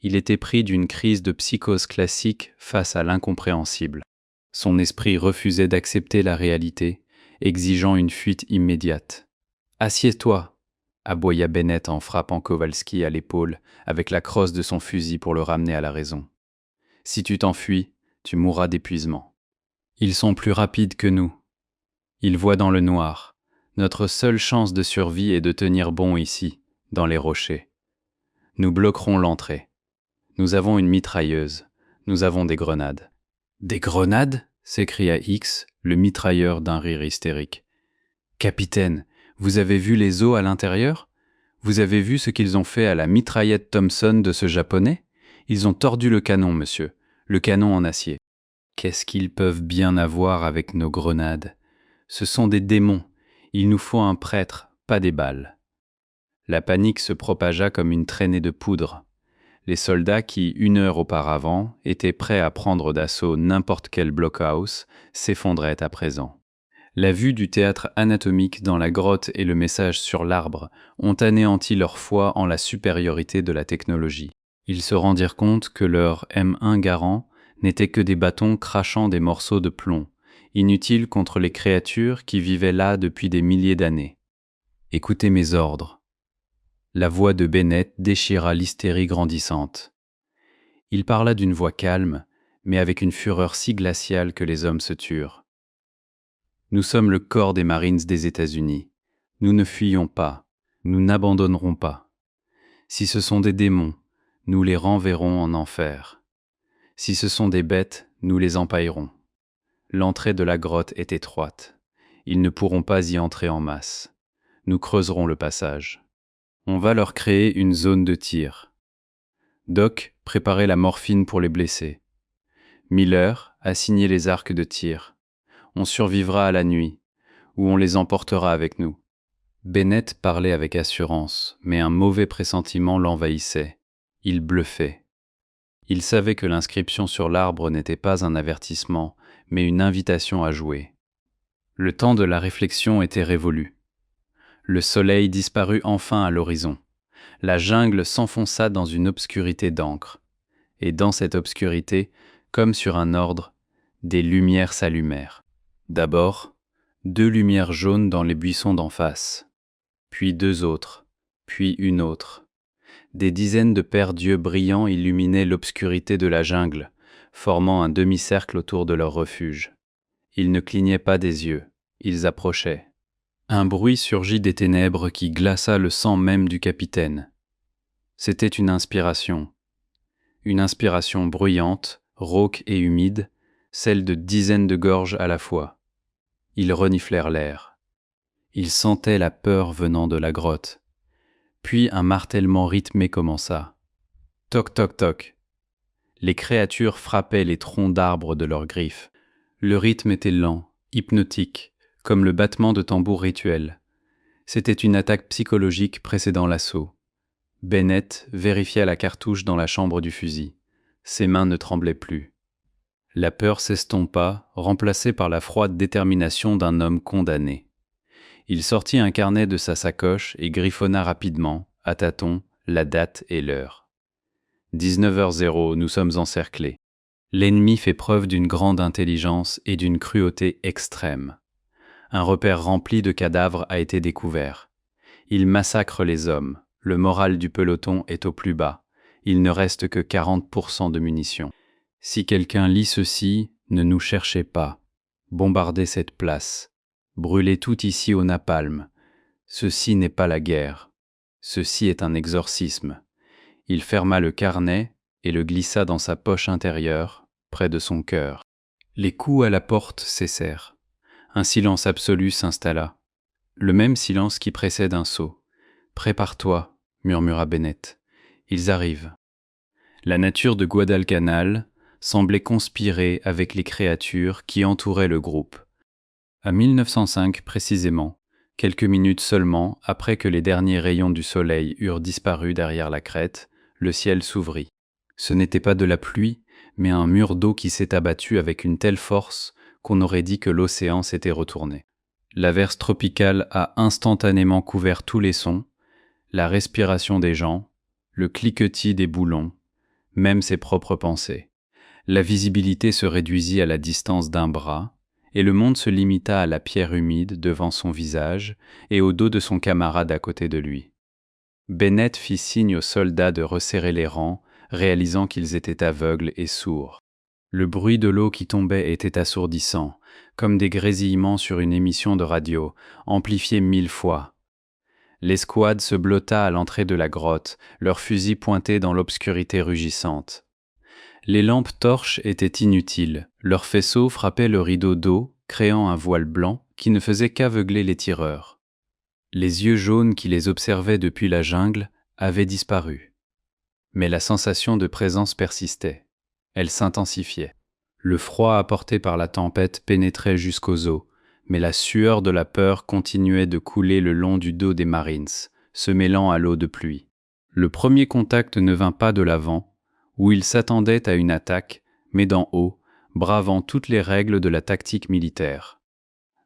[SPEAKER 1] Il était pris d'une crise de psychose classique face à l'incompréhensible. Son esprit refusait d'accepter la réalité, exigeant une fuite immédiate. « Assieds-toi !» aboya Bennett en frappant Kowalski à l'épaule avec la crosse de son fusil pour le ramener à la raison. « Si tu t'enfuis, tu mourras d'épuisement. Ils sont plus rapides que nous. Ils voient dans le noir. Notre seule chance de survie est de tenir bon ici, dans les rochers. Nous bloquerons l'entrée. Nous avons une mitrailleuse. Nous avons des grenades. »« Des grenades ?» s'écria X, le mitrailleur d'un rire hystérique. « Capitaine, vous avez vu les os à l'intérieur ? Vous avez vu ce qu'ils ont fait à la mitraillette Thompson de ce Japonais ? Ils ont tordu le canon, monsieur, le canon en acier. Qu'est-ce qu'ils peuvent bien avoir avec nos grenades ? Ce sont des démons. Il nous faut un prêtre, pas des balles. » La panique se propagea comme une traînée de poudre. Les soldats qui, 1 heure auparavant, étaient prêts à prendre d'assaut n'importe quel blockhouse, s'effondraient à présent. La vue du théâtre anatomique dans la grotte et le message sur l'arbre ont anéanti leur foi en la supériorité de la technologie. Ils se rendirent compte que leur M1 Garand n'étaient que des bâtons crachant des morceaux de plomb, inutiles contre les créatures qui vivaient là depuis des milliers d'années. « Écoutez mes ordres. » La voix de Bennett déchira l'hystérie grandissante. Il parla d'une voix calme, mais avec une fureur si glaciale que les hommes se turent. « Nous sommes le corps des Marines des États-Unis. Nous ne fuyons pas. Nous n'abandonnerons pas. Si ce sont des démons, nous les renverrons en enfer. Si ce sont des bêtes, nous les empaillerons. L'entrée de la grotte est étroite. Ils ne pourront pas y entrer en masse. Nous creuserons le passage. On va leur créer une zone de tir. Doc, préparez la morphine pour les blessés. Miller, assignez les arcs de tir. On survivra à la nuit, ou on les emportera avec nous. » Bennett parlait avec assurance, mais un mauvais pressentiment l'envahissait. Il bluffait. Il savait que l'inscription sur l'arbre n'était pas un avertissement, mais une invitation à jouer. Le temps de la réflexion était révolu. Le soleil disparut enfin à l'horizon. La jungle s'enfonça dans une obscurité d'encre. Et dans cette obscurité, comme sur un ordre, des lumières s'allumèrent. D'abord, 2 lumières jaunes dans les buissons d'en face, puis 2 autres, puis une autre. Des dizaines de paires d'yeux brillants illuminaient l'obscurité de la jungle, formant un demi-cercle autour de leur refuge. Ils ne clignaient pas des yeux, ils approchaient. Un bruit surgit des ténèbres qui glaça le sang même du capitaine. C'était une inspiration bruyante, rauque et humide, celle de dizaines de gorges à la fois. Ils reniflèrent l'air. Ils sentaient la peur venant de la grotte. Puis un martèlement rythmé commença. Toc toc toc. Les créatures frappaient les troncs d'arbres de leurs griffes. Le rythme était lent, hypnotique, comme le battement de tambour rituel. C'était une attaque psychologique précédant l'assaut. Bennett vérifia la cartouche dans la chambre du fusil. Ses mains ne tremblaient plus. La peur s'estompa, remplacée par la froide détermination d'un homme condamné. Il sortit un carnet de sa sacoche et griffonna rapidement, à tâtons, la date et l'heure. 19h00, nous sommes encerclés. L'ennemi fait preuve d'une grande intelligence et d'une cruauté extrême. Un repère rempli de cadavres a été découvert. Il massacre les hommes. Le moral du peloton est au plus bas. Il ne reste que 40% de munitions. Si quelqu'un lit ceci, Ne nous cherchez pas. Bombardez cette place. Brûlez tout ici au napalm. Ceci n'est pas la guerre. Ceci est un exorcisme. » Il ferma le carnet et le glissa dans sa poche intérieure, près de son cœur. Les coups à la porte cessèrent. Un silence absolu s'installa. Le même silence qui précède un saut. « Prépare-toi, » murmura Bennett. « Ils arrivent. » La nature de Guadalcanal semblait conspirer avec les créatures qui entouraient le groupe. À 1905 précisément, quelques minutes seulement après que les derniers rayons du soleil eurent disparu derrière la crête, le ciel s'ouvrit. Ce n'était pas de la pluie, mais un mur d'eau qui s'est abattu avec une telle force qu'on aurait dit que l'océan s'était retourné. L'averse tropicale a instantanément couvert tous les sons, la respiration des gens, le cliquetis des boulons, même ses propres pensées. La visibilité se réduisit à la distance d'un bras, et le monde se limita à la pierre humide devant son visage et au dos de son camarade à côté de lui. Bennett fit signe aux soldats de resserrer les rangs, réalisant qu'ils étaient aveugles et sourds. Le bruit de l'eau qui tombait était assourdissant, comme des grésillements sur une émission de radio, amplifiés 1000 fois. L'escouade se blotta à l'entrée de la grotte, leurs fusils pointés dans l'obscurité rugissante. Les lampes torches étaient inutiles, leurs faisceaux frappaient le rideau d'eau, créant un voile blanc qui ne faisait qu'aveugler les tireurs. Les yeux jaunes qui les observaient depuis la jungle avaient disparu. Mais la sensation de présence persistait. Elle s'intensifiait. Le froid apporté par la tempête pénétrait jusqu'aux os, mais la sueur de la peur continuait de couler le long du dos des Marines, se mêlant à l'eau de pluie. Le premier contact ne vint pas de l'avant, où ils s'attendaient à une attaque, mais d'en haut, bravant toutes les règles de la tactique militaire.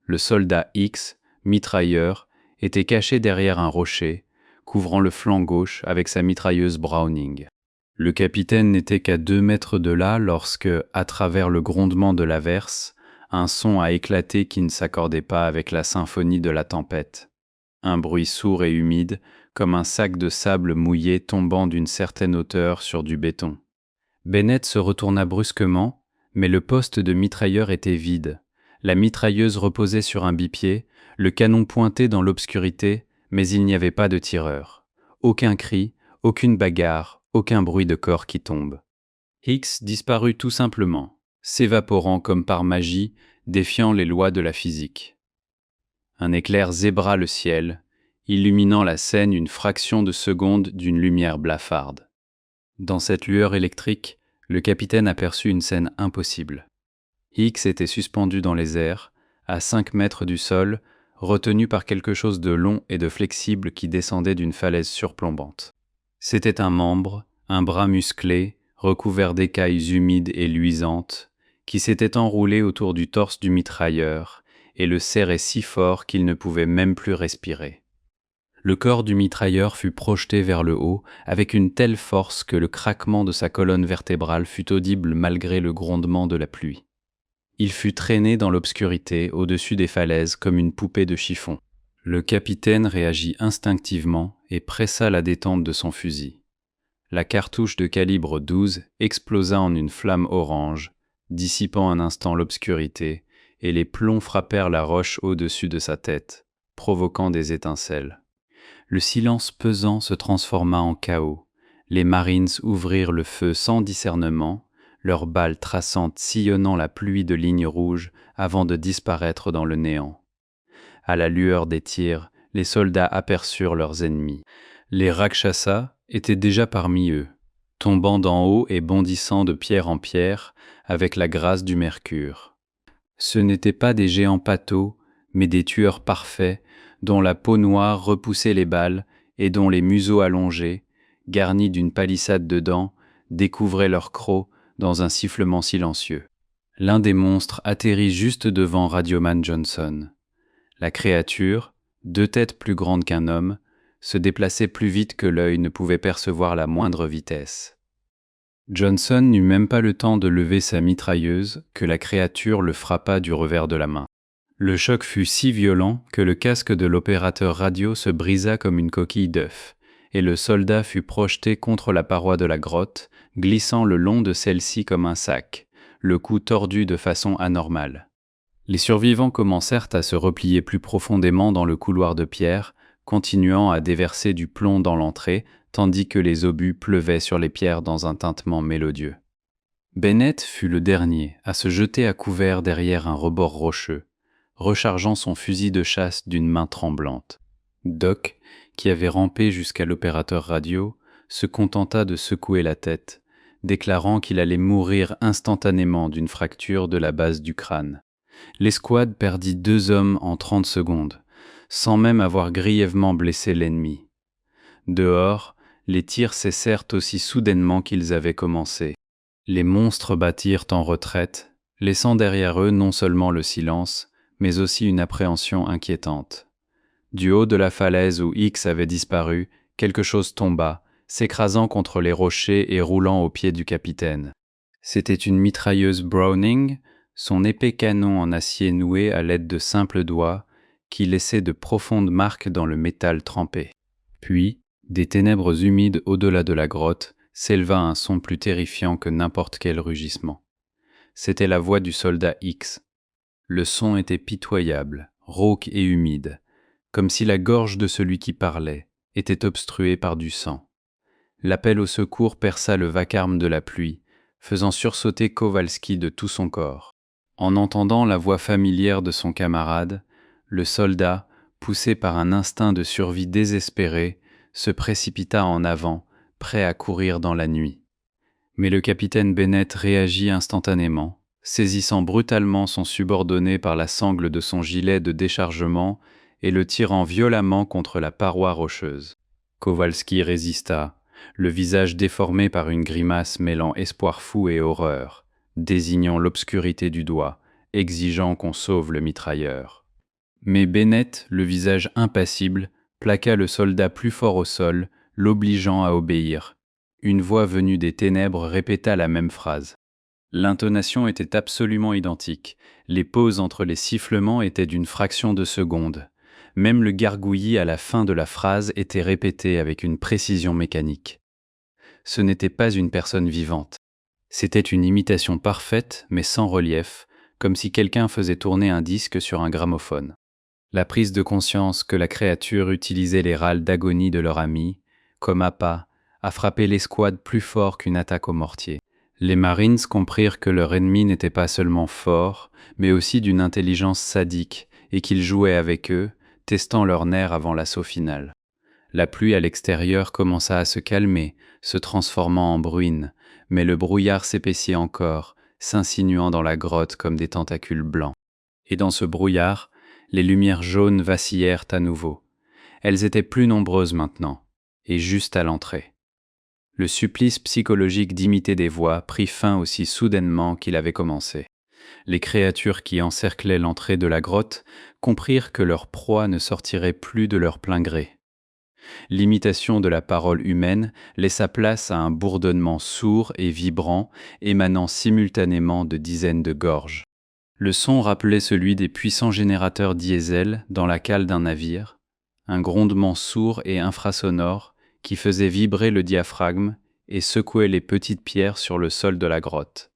[SPEAKER 1] Le soldat X, mitrailleur, était caché derrière un rocher, couvrant le flanc gauche avec sa mitrailleuse Browning. Le capitaine n'était qu'à 2 mètres de là lorsque, à travers le grondement de l'averse, un son a éclaté qui ne s'accordait pas avec la symphonie de la tempête. Un bruit sourd et humide, comme un sac de sable mouillé tombant d'une certaine hauteur sur du béton. Bennett se retourna brusquement, mais le poste de mitrailleur était vide. La mitrailleuse reposait sur un bipied, le canon pointait dans l'obscurité, mais il n'y avait pas de tireur. Aucun cri, aucune bagarre, aucun bruit de corps qui tombe. Hicks disparut tout simplement, s'évaporant comme par magie, défiant les lois de la physique. Un éclair zébra le ciel, illuminant la scène une fraction de seconde d'une lumière blafarde. Dans cette lueur électrique, le capitaine aperçut une scène impossible. Hicks était suspendu dans les airs, à 5 mètres du sol, retenu par quelque chose de long et de flexible qui descendait d'une falaise surplombante. C'était un membre, un bras musclé, recouvert d'écailles humides et luisantes, qui s'était enroulé autour du torse du mitrailleur et le serrait si fort qu'il ne pouvait même plus respirer. Le corps du mitrailleur fut projeté vers le haut avec une telle force que le craquement de sa colonne vertébrale fut audible malgré le grondement de la pluie. Il fut traîné dans l'obscurité au-dessus des falaises comme une poupée de chiffon. Le capitaine réagit instinctivement et pressa la détente de son fusil. La cartouche de calibre 12 explosa en une flamme orange, dissipant un instant l'obscurité, et les plombs frappèrent la roche au-dessus de sa tête, provoquant des étincelles. Le silence pesant se transforma en chaos. Les Marines ouvrirent le feu sans discernement, leurs balles traçantes sillonnant la pluie de lignes rouges avant de disparaître dans le néant. À la lueur des tirs, les soldats aperçurent leurs ennemis. Les Rakshasas étaient déjà parmi eux, tombant d'en haut et bondissant de pierre en pierre avec la grâce du mercure. Ce n'étaient pas des géants pâteaux, mais des tueurs parfaits, dont la peau noire repoussait les balles et dont les museaux allongés, garnis d'une palissade de dents, découvraient leurs crocs dans un sifflement silencieux. L'un des monstres atterrit juste devant Radioman Johnson. La créature, 2 têtes plus grandes qu'un homme, se déplaçait plus vite que l'œil ne pouvait percevoir la moindre vitesse. Johnson n'eut même pas le temps de lever sa mitrailleuse que la créature le frappa du revers de la main. Le choc fut si violent que le casque de l'opérateur radio se brisa comme une coquille d'œuf, et le soldat fut projeté contre la paroi de la grotte, glissant le long de celle-ci comme un sac, le cou tordu de façon anormale. Les survivants commencèrent à se replier plus profondément dans le couloir de pierre, continuant à déverser du plomb dans l'entrée, tandis que les obus pleuvaient sur les pierres dans un tintement mélodieux. Bennett fut le dernier à se jeter à couvert derrière un rebord rocheux, rechargeant son fusil de chasse d'une main tremblante. Doc, qui avait rampé jusqu'à l'opérateur radio, se contenta de secouer la tête, déclarant qu'il allait mourir instantanément d'une fracture de la base du crâne. L'escouade perdit 2 hommes en 30 secondes, sans même avoir grièvement blessé l'ennemi. Dehors, les tirs cessèrent aussi soudainement qu'ils avaient commencé. Les monstres battirent en retraite, laissant derrière eux non seulement le silence, mais aussi une appréhension inquiétante. Du haut de la falaise où X avait disparu, quelque chose tomba, s'écrasant contre les rochers et roulant aux pieds du capitaine. C'était une mitrailleuse Browning, son épais canon en acier noué à l'aide de simples doigts, qui laissait de profondes marques dans le métal trempé. Puis, des ténèbres humides au-delà de la grotte, s'éleva un son plus terrifiant que n'importe quel rugissement. C'était la voix du soldat X. Le son était pitoyable, rauque et humide, comme si la gorge de celui qui parlait était obstruée par du sang. L'appel au secours perça le vacarme de la pluie, faisant sursauter Kowalski de tout son corps. En entendant la voix familière de son camarade, le soldat, poussé par un instinct de survie désespéré, se précipita en avant, prêt à courir dans la nuit. Mais le capitaine Bennett réagit instantanément, saisissant brutalement son subordonné par la sangle de son gilet de déchargement et le tirant violemment contre la paroi rocheuse. Kowalski résista, le visage déformé par une grimace mêlant espoir fou et horreur, désignant l'obscurité du doigt, exigeant qu'on sauve le mitrailleur. Mais Bennett, le visage impassible, plaqua le soldat plus fort au sol, l'obligeant à obéir. Une voix venue des ténèbres répéta la même phrase. L'intonation était absolument identique. Les pauses entre les sifflements étaient d'une fraction de seconde. Même le gargouillis à la fin de la phrase était répété avec une précision mécanique. Ce n'était pas une personne vivante. C'était une imitation parfaite, mais sans relief, comme si quelqu'un faisait tourner un disque sur un gramophone. La prise de conscience que la créature utilisait les râles d'agonie de leur ami, comme appât, a frappé l'escouade plus fort qu'une attaque au mortier. Les Marines comprirent que leur ennemi n'était pas seulement fort, mais aussi d'une intelligence sadique, et qu'il jouait avec eux, testant leurs nerfs avant l'assaut final. La pluie à l'extérieur commença à se calmer, se transformant en bruine, mais le brouillard s'épaissit encore, s'insinuant dans la grotte comme des tentacules blancs. Et dans ce brouillard, les lumières jaunes vacillèrent à nouveau. Elles étaient plus nombreuses maintenant, et juste à l'entrée. Le supplice psychologique d'imiter des voix prit fin aussi soudainement qu'il avait commencé. Les créatures qui encerclaient l'entrée de la grotte comprirent que leur proie ne sortirait plus de leur plein gré. L'imitation de la parole humaine laissa place à un bourdonnement sourd et vibrant émanant simultanément de dizaines de gorges. Le son rappelait celui des puissants générateurs diesel dans la cale d'un navire, un grondement sourd et infrasonore qui faisait vibrer le diaphragme et secouait les petites pierres sur le sol de la grotte.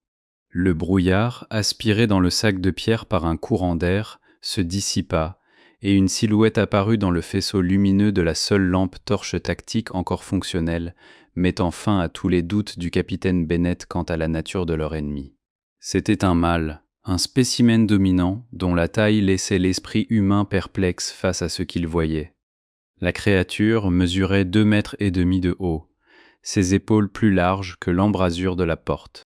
[SPEAKER 1] Le brouillard, aspiré dans le sac de pierre par un courant d'air, se dissipa, et une silhouette apparut dans le faisceau lumineux de la seule lampe torche tactique encore fonctionnelle, mettant fin à tous les doutes du capitaine Bennett quant à la nature de leur ennemi. C'était un mâle, un spécimen dominant dont la taille laissait l'esprit humain perplexe face à ce qu'il voyait. La créature mesurait 2,5 mètres de haut, ses épaules plus larges que l'embrasure de la porte.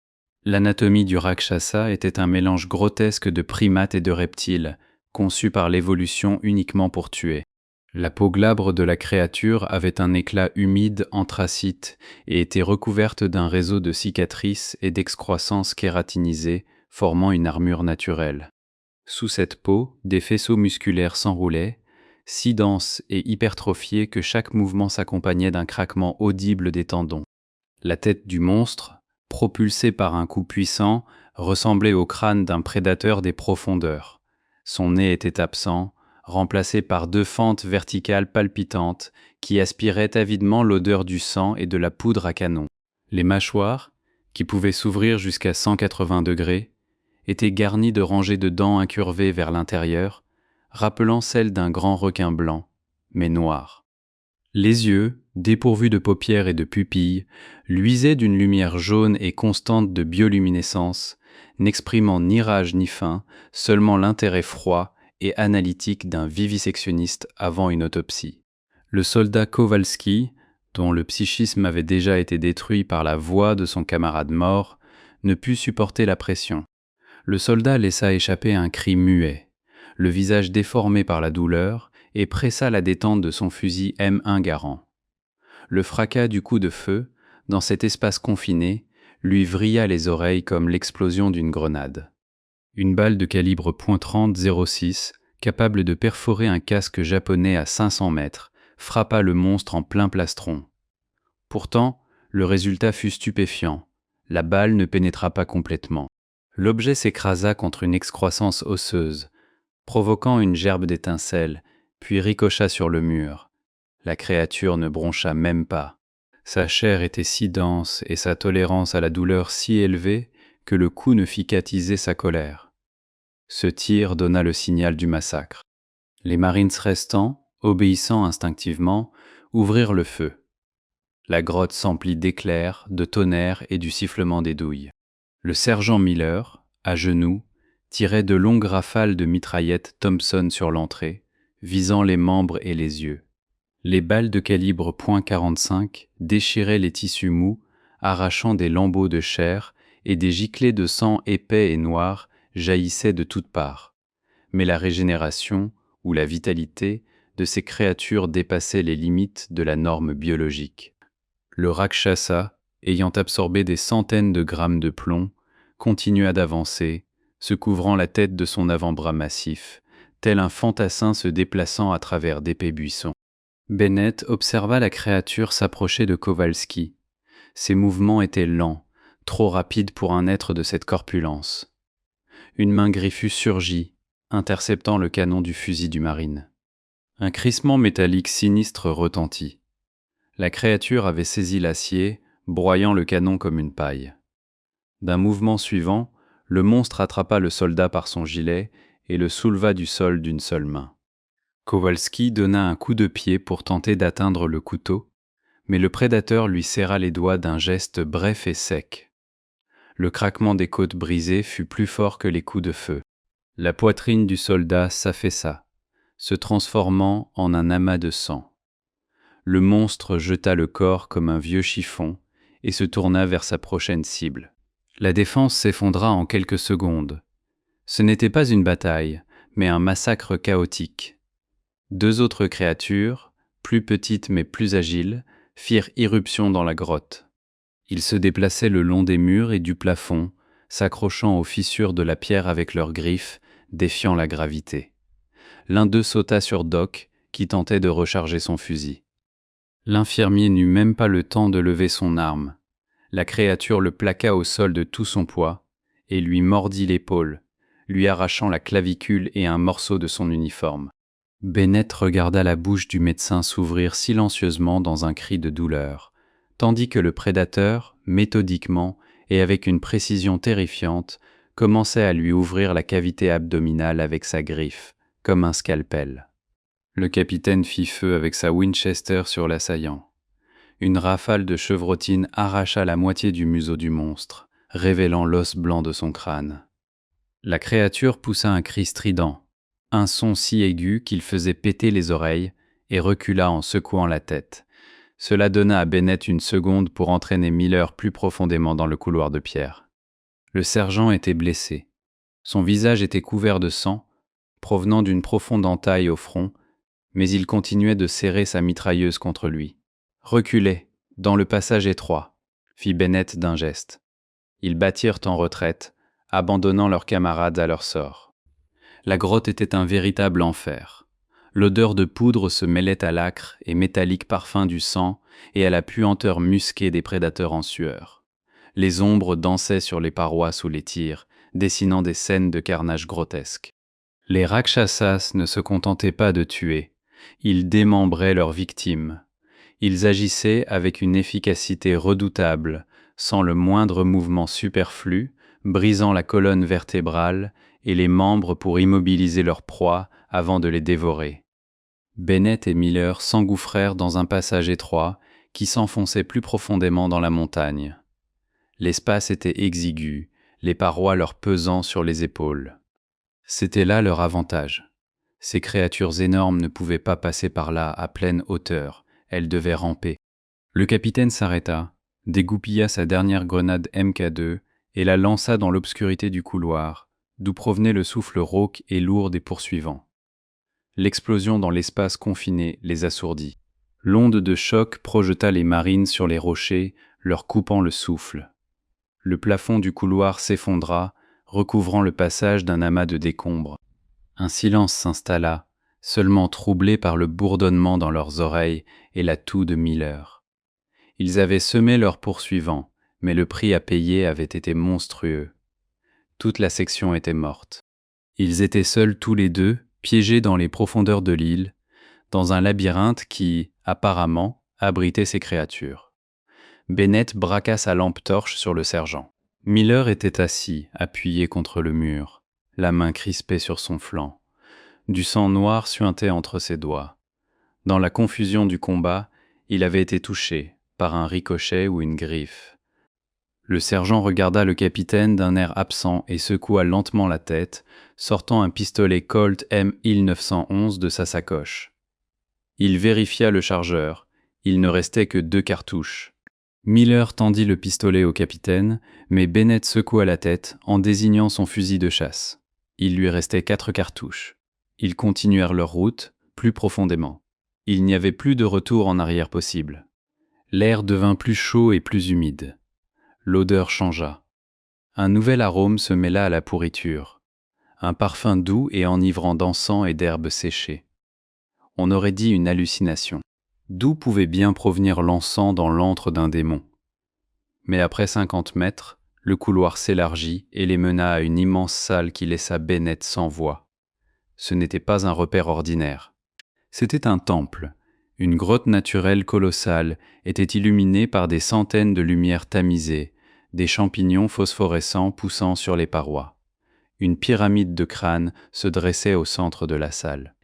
[SPEAKER 1] L'anatomie du Rakshasa était un mélange grotesque de primates et de reptiles, conçu par l'évolution uniquement pour tuer. La peau glabre de la créature avait un éclat humide anthracite et était recouverte d'un réseau de cicatrices et d'excroissances kératinisées, formant une armure naturelle. Sous cette peau, des faisceaux musculaires s'enroulaient, si denses et hypertrophiés que chaque mouvement s'accompagnait d'un craquement audible des tendons. La tête du monstre, propulsée par un coup puissant, ressemblait au crâne d'un prédateur des profondeurs. Son nez était absent, remplacé par 2 fentes verticales palpitantes qui aspiraient avidement l'odeur du sang et de la poudre à canon. Les mâchoires, qui pouvait s'ouvrir jusqu'à 180 degrés, était garnie de rangées de dents incurvées vers l'intérieur, rappelant celles d'un grand requin blanc, mais noir. Les yeux, dépourvus de paupières et de pupilles, luisaient d'une lumière jaune et constante de bioluminescence, n'exprimant ni rage ni faim, seulement l'intérêt froid et analytique d'un vivisectionniste avant une autopsie. Le soldat Kowalski, dont le psychisme avait déjà été détruit par la voix de son camarade mort, ne put supporter la pression. Le soldat laissa échapper un cri muet, le visage déformé par la douleur, et pressa la détente de son fusil M1 Garand. Le fracas du coup de feu, dans cet espace confiné, lui vrilla les oreilles comme l'explosion d'une grenade. Une balle de calibre .30 06, capable de perforer un casque japonais à 500 mètres, frappa le monstre en plein plastron. Pourtant, le résultat fut stupéfiant. La balle ne pénétra pas complètement. L'objet s'écrasa contre une excroissance osseuse, provoquant une gerbe d'étincelles, puis ricocha sur le mur. La créature ne broncha même pas. Sa chair était si dense et sa tolérance à la douleur si élevée que le coup ne fit qu'attiser sa colère. Ce tir donna le signal du massacre. Les Marines restants, obéissant instinctivement, ouvrirent le feu. La grotte s'emplit d'éclairs, de tonnerres et du sifflement des douilles. Le sergent Miller, à genoux, tirait de longues rafales de mitraillettes Thompson sur l'entrée, visant les membres et les yeux. Les balles de calibre .45 déchiraient les tissus mous, arrachant des lambeaux de chair, et des giclées de sang épais et noirs jaillissaient de toutes parts. Mais la régénération, ou la vitalité, de ces créatures dépassait les limites de la norme biologique. Le Rakshasa, ayant absorbé des centaines de grammes de plomb, continua d'avancer, se couvrant la tête de son avant-bras massif, tel un fantassin se déplaçant à travers d'épais buissons. Bennett observa la créature s'approcher de Kowalski. Ses mouvements étaient lents, trop rapides pour un être de cette corpulence. Une main griffue surgit, interceptant le canon du fusil du marine. Un crissement métallique sinistre retentit. La créature avait saisi l'acier, broyant le canon comme une paille. D'un mouvement suivant, le monstre attrapa le soldat par son gilet et le souleva du sol d'une seule main. Kowalski donna un coup de pied pour tenter d'atteindre le couteau, mais le prédateur lui serra les doigts d'un geste bref et sec. Le craquement des côtes brisées fut plus fort que les coups de feu. La poitrine du soldat s'affaissa, se transformant en un amas de sang. Le monstre jeta le corps comme un vieux chiffon et se tourna vers sa prochaine cible. La défense s'effondra en quelques secondes. Ce n'était pas une bataille, mais un massacre chaotique. Deux autres créatures, plus petites mais plus agiles, firent irruption dans la grotte. Ils se déplaçaient le long des murs et du plafond, s'accrochant aux fissures de la pierre avec leurs griffes, défiant la gravité. L'un d'eux sauta sur Doc, qui tentait de recharger son fusil. L'infirmier n'eut même pas le temps de lever son arme. La créature le plaqua au sol de tout son poids et lui mordit l'épaule, lui arrachant la clavicule et un morceau de son uniforme. Bennett regarda la bouche du médecin s'ouvrir silencieusement dans un cri de douleur, tandis que le prédateur, méthodiquement et avec une précision terrifiante, commençait à lui ouvrir la cavité abdominale avec sa griffe, comme un scalpel. Le capitaine fit feu avec sa Winchester sur l'assaillant. Une rafale de chevrotines arracha la moitié du museau du monstre, révélant l'os blanc de son crâne. La créature poussa un cri strident, un son si aigu qu'il faisait péter les oreilles, et recula en secouant la tête. Cela donna à Bennett une seconde pour entraîner Miller plus profondément dans le couloir de pierre. Le sergent était blessé. Son visage était couvert de sang, provenant d'une profonde entaille au front, mais il continuait de serrer sa mitrailleuse contre lui. « Reculez, dans le passage étroit », fit Bennett d'un geste. Ils battirent en retraite, abandonnant leurs camarades à leur sort. La grotte était un véritable enfer. L'odeur de poudre se mêlait à l'âcre et métallique parfum du sang et à la puanteur musquée des prédateurs en sueur. Les ombres dansaient sur les parois sous les tirs, dessinant des scènes de carnage grotesque. Les Rakshasas ne se contentaient pas de tuer, ils démembraient leurs victimes. Ils agissaient avec une efficacité redoutable, sans le moindre mouvement superflu, brisant la colonne vertébrale et les membres pour immobiliser leur proie avant de les dévorer. Bennett et Miller s'engouffrèrent dans un passage étroit qui s'enfonçait plus profondément dans la montagne. L'espace était exigu, les parois leur pesant sur les épaules. C'était là leur avantage. Ces créatures énormes ne pouvaient pas passer par là à pleine hauteur, elles devaient ramper. Le capitaine s'arrêta, dégoupilla sa dernière grenade Mk2 et la lança dans l'obscurité du couloir, d'où provenait le souffle rauque et lourd des poursuivants. L'explosion dans l'espace confiné les assourdit. L'onde de choc projeta les marines sur les rochers, leur coupant le souffle. Le plafond du couloir s'effondra, recouvrant le passage d'un amas de décombres. Un silence s'installa, seulement troublé par le bourdonnement dans leurs oreilles et la toux de Miller. Ils avaient semé leurs poursuivants, mais le prix à payer avait été monstrueux. Toute la section était morte. Ils étaient seuls tous les deux, piégés dans les profondeurs de l'île, dans un labyrinthe qui, apparemment, abritait ces créatures. Bennett braqua sa lampe torche sur le sergent. Miller était assis, appuyé contre le mur, la main crispée sur son flanc. Du sang noir suintait entre ses doigts. Dans la confusion du combat, il avait été touché par un ricochet ou une griffe. Le sergent regarda le capitaine d'un air absent et secoua lentement la tête, sortant un pistolet Colt M1911 de sa sacoche. Il vérifia le chargeur. Il ne restait que 2 cartouches. Miller tendit le pistolet au capitaine, mais Bennett secoua la tête en désignant son fusil de chasse. Il lui restait 4 cartouches. Ils continuèrent leur route, plus profondément. Il n'y avait plus de retour en arrière possible. L'air devint plus chaud et plus humide. L'odeur changea. Un nouvel arôme se mêla à la pourriture. Un parfum doux et enivrant d'encens et d'herbes séchées. On aurait dit une hallucination. D'où pouvait bien provenir l'encens dans l'antre d'un démon? Mais après 50 mètres, le couloir s'élargit et les mena à une immense salle qui laissa Bennett sans voix. Ce n'était pas un repère ordinaire. C'était un temple. Une grotte naturelle colossale était illuminée par des centaines de lumières tamisées, des champignons phosphorescents poussant sur les parois. Une pyramide de crânes se dressait au centre de la salle.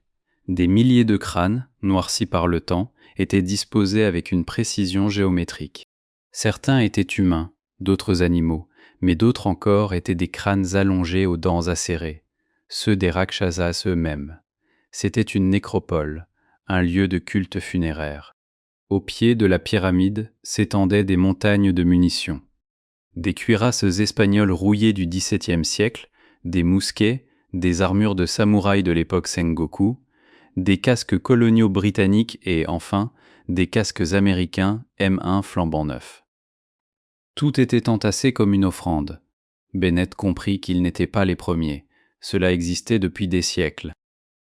[SPEAKER 1] Des milliers de crânes, noircis par le temps, étaient disposés avec une précision géométrique. Certains étaient humains, d'autres animaux, mais d'autres encore étaient des crânes allongés aux dents acérées, ceux des Rakshasas eux-mêmes. C'était une nécropole, un lieu de culte funéraire. Au pied de la pyramide s'étendaient des montagnes de munitions. Des cuirasses espagnoles rouillées du XVIIe siècle, des mousquets, des armures de samouraïs de l'époque Sengoku, des casques coloniaux britanniques et, enfin, des casques américains M1 flambant neufs. Tout était entassé comme une offrande. Bennett comprit qu'ils n'étaient pas les premiers. Cela existait depuis des siècles.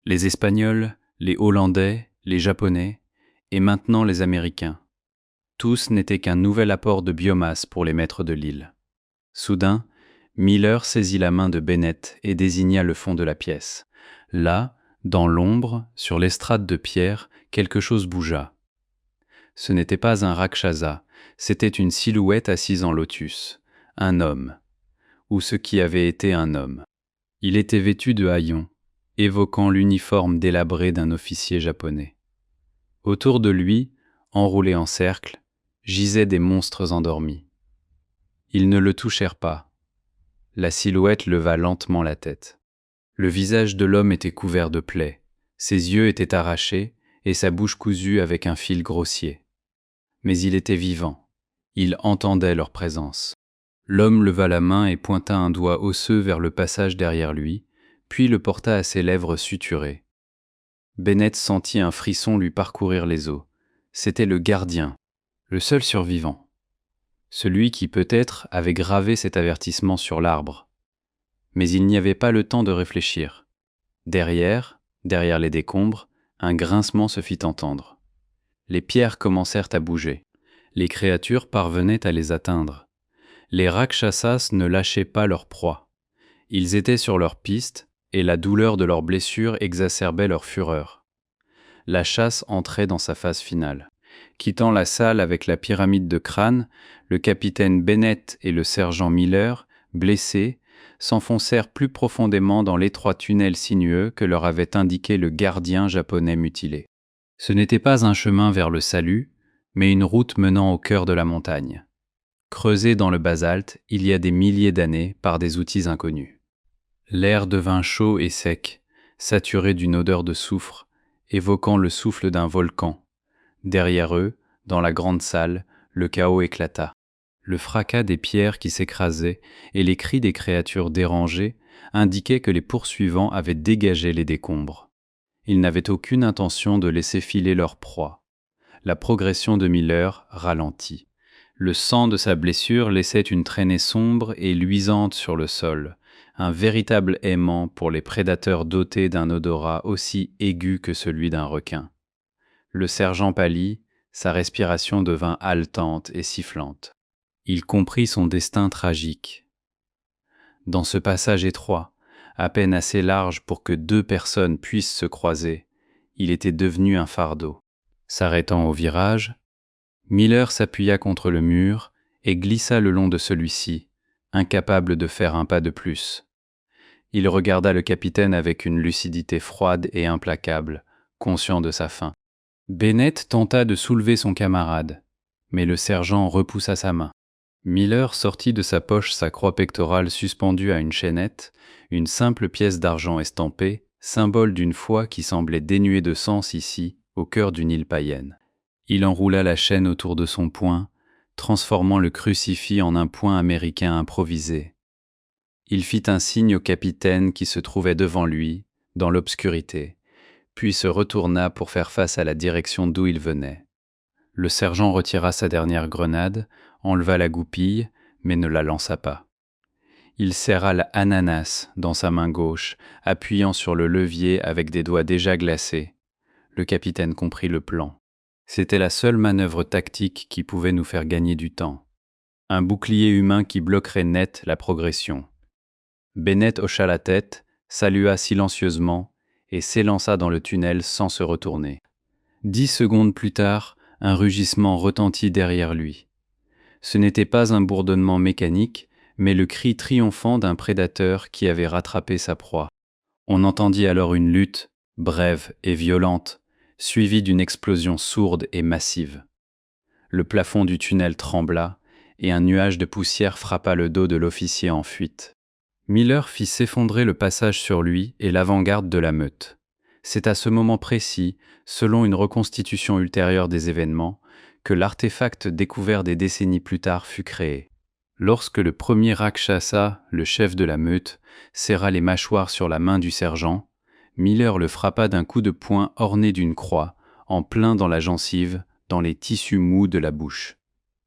[SPEAKER 1] Les Espagnols, les Hollandais, les Japonais, et maintenant les Américains. Tous n'étaient qu'un nouvel apport de biomasse pour les maîtres de l'île. Soudain, Miller saisit la main de Bennett et désigna le fond de la pièce. Là, dans l'ombre, sur l'estrade de pierre, quelque chose bougea. Ce n'était pas un Rakshasa, c'était une silhouette assise en lotus, un homme, ou ce qui avait été un homme. Il était vêtu de haillons, évoquant l'uniforme délabré d'un officier japonais. Autour de lui, enroulés en cercle, gisaient des monstres endormis. Ils ne le touchèrent pas. La silhouette leva lentement la tête. Le visage de l'homme était couvert de plaies, ses yeux étaient arrachés et sa bouche cousue avec un fil grossier. Mais il était vivant, il entendait leur présence. L'homme leva la main et pointa un doigt osseux vers le passage derrière lui, puis le porta à ses lèvres suturées. Bennett sentit un frisson lui parcourir les os. C'était le gardien, le seul survivant. Celui qui peut-être avait gravé cet avertissement sur l'arbre. Mais il n'y avait pas le temps de réfléchir. Derrière les décombres, un grincement se fit entendre. Les pierres commencèrent à bouger. Les créatures parvenaient à les atteindre. Les Rakshasas ne lâchaient pas leur proie. Ils étaient sur leur piste, et la douleur de leurs blessures exacerbait leur fureur. La chasse entrait dans sa phase finale. Quittant la salle avec la pyramide de crânes, Le capitaine Bennett et le sergent Miller, blessés, s'enfoncèrent plus profondément dans l'étroit tunnel sinueux que leur avait indiqué le gardien japonais mutilé. Ce n'était pas un chemin vers le salut, mais une route menant au cœur de la montagne. Creusée dans le basalte, il y a des milliers d'années, par des outils inconnus. L'air devint chaud et sec, saturé d'une odeur de soufre, évoquant le souffle d'un volcan. Derrière eux, dans la grande salle, le chaos éclata. Le fracas des pierres qui s'écrasaient et les cris des créatures dérangées indiquaient que les poursuivants avaient dégagé les décombres. Ils n'avaient aucune intention de laisser filer leur proie. La progression de Miller ralentit. Le sang de sa blessure laissait une traînée sombre et luisante sur le sol, un véritable aimant pour les prédateurs dotés d'un odorat aussi aigu que celui d'un requin. Le sergent pâlit, sa respiration devint haletante et sifflante. Il comprit son destin tragique. Dans ce passage étroit, à peine assez large pour que 2 personnes puissent se croiser, il était devenu un fardeau. S'arrêtant au virage, Miller s'appuya contre le mur et glissa le long de celui-ci, incapable de faire un pas de plus. Il regarda le capitaine avec une lucidité froide et implacable, conscient de sa fin. Bennett tenta de soulever son camarade, mais le sergent repoussa sa main. Miller sortit de sa poche sa croix pectorale suspendue à une chaînette, une simple pièce d'argent estampée, symbole d'une foi qui semblait dénuée de sens ici, au cœur d'une île païenne. Il enroula la chaîne autour de son poing, transformant le crucifix en un poing américain improvisé. Il fit un signe au capitaine qui se trouvait devant lui, dans l'obscurité, puis se retourna pour faire face à la direction d'où il venait. Le sergent retira sa dernière grenade, enleva la goupille, mais ne la lança pas. Il serra l'ananas dans sa main gauche, appuyant sur le levier avec des doigts déjà glacés. Le capitaine comprit le plan. C'était la seule manœuvre tactique qui pouvait nous faire gagner du temps. Un bouclier humain qui bloquerait net la progression. Bennett hocha la tête, salua silencieusement et s'élança dans le tunnel sans se retourner. 10 secondes plus tard, un rugissement retentit derrière lui. Ce n'était pas un bourdonnement mécanique, mais le cri triomphant d'un prédateur qui avait rattrapé sa proie. On entendit alors une lutte, brève et violente, suivie d'une explosion sourde et massive. Le plafond du tunnel trembla, et un nuage de poussière frappa le dos de l'officier en fuite. Miller fit s'effondrer le passage sur lui et l'avant-garde de la meute. C'est à ce moment précis, selon une reconstitution ultérieure des événements, que l'artefact découvert des décennies plus tard fut créé. Lorsque le premier Rakshasa, le chef de la meute, serra les mâchoires sur la main du sergent, Miller le frappa d'un coup de poing orné d'une croix, en plein dans la gencive, dans les tissus mous de la bouche.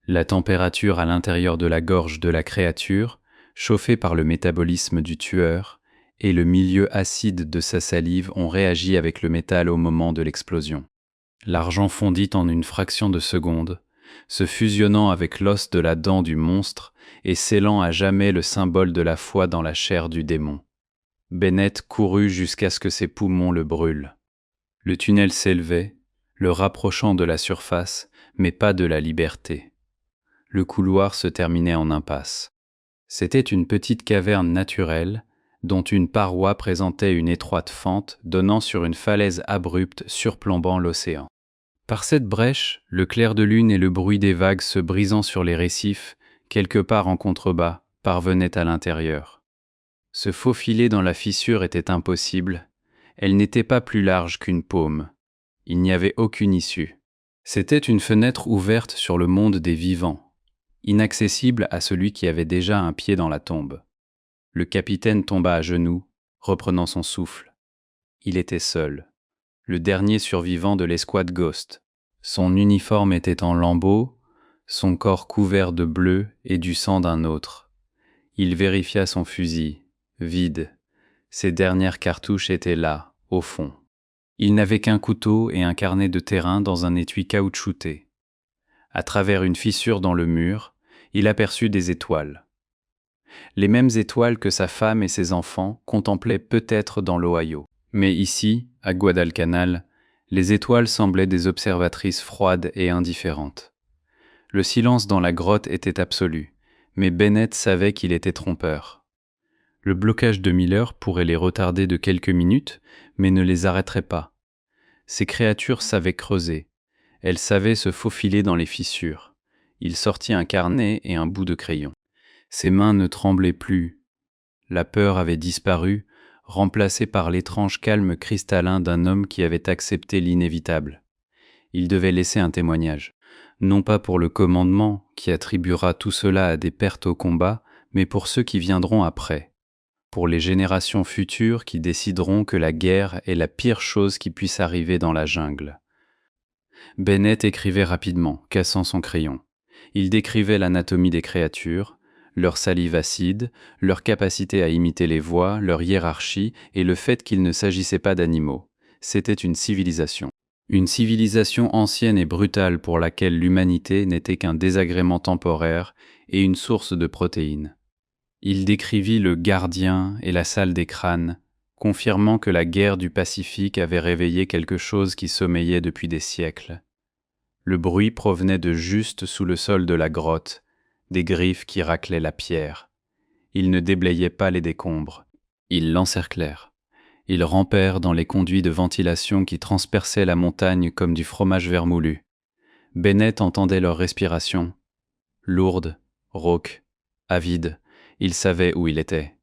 [SPEAKER 1] La température à l'intérieur de la gorge de la créature, chauffée par le métabolisme du tueur, et le milieu acide de sa salive ont réagi avec le métal au moment de l'explosion. L'argent fondit en une fraction de seconde, se fusionnant avec l'os de la dent du monstre et scellant à jamais le symbole de la foi dans la chair du démon. Bennett courut jusqu'à ce que ses poumons le brûlent. Le tunnel s'élevait, le rapprochant de la surface, mais pas de la liberté. Le couloir se terminait en impasse. C'était une petite caverne naturelle, dont une paroi présentait une étroite fente donnant sur une falaise abrupte surplombant l'océan. Par cette brèche, le clair de lune et le bruit des vagues se brisant sur les récifs, quelque part en contrebas, parvenaient à l'intérieur. Se faufiler dans la fissure était impossible, elle n'était pas plus large qu'une paume. Il n'y avait aucune issue. C'était une fenêtre ouverte sur le monde des vivants, inaccessible à celui qui avait déjà un pied dans la tombe. Le capitaine tomba à genoux, reprenant son souffle. Il était seul, le dernier survivant de l'escouade Ghost. Son uniforme était en lambeaux, son corps couvert de bleu et du sang d'un autre. Il vérifia son fusil, vide. Ses dernières cartouches étaient là, au fond. Il n'avait qu'un couteau et un carnet de terrain dans un étui caoutchouté. À travers une fissure dans le mur, il aperçut des étoiles. Les mêmes étoiles que sa femme et ses enfants contemplaient peut-être dans l'Ohio. Mais ici, à Guadalcanal, les étoiles semblaient des observatrices froides et indifférentes. Le silence dans la grotte était absolu, mais Bennett savait qu'il était trompeur. Le blocage de Miller pourrait les retarder de quelques minutes, mais ne les arrêterait pas. Ces créatures savaient creuser. Elles savaient se faufiler dans les fissures. Il sortit un carnet et un bout de crayon. Ses mains ne tremblaient plus. La peur avait disparu, remplacée par l'étrange calme cristallin d'un homme qui avait accepté l'inévitable. Il devait laisser un témoignage, non pas pour le commandement qui attribuera tout cela à des pertes au combat, mais pour ceux qui viendront après, pour les générations futures qui décideront que la guerre est la pire chose qui puisse arriver dans la jungle. Bennett écrivait rapidement, cassant son crayon. Il décrivait l'anatomie des créatures, leur salive acide, leur capacité à imiter les voix, leur hiérarchie et le fait qu'il ne s'agissait pas d'animaux. C'était une civilisation. Une civilisation ancienne et brutale pour laquelle l'humanité n'était qu'un désagrément temporaire et une source de protéines. Il décrivit le gardien et la salle des crânes, confirmant que la guerre du Pacifique avait réveillé quelque chose qui sommeillait depuis des siècles. Le bruit provenait de juste sous le sol de la grotte, des griffes qui raclaient la pierre. Ils ne déblayaient pas les décombres, ils l'encerclèrent. Ils rampèrent dans les conduits de ventilation qui transperçaient la montagne comme du fromage vermoulu. Bennett entendait leur respiration, lourde, rauque, avide. Ils savaient où il était.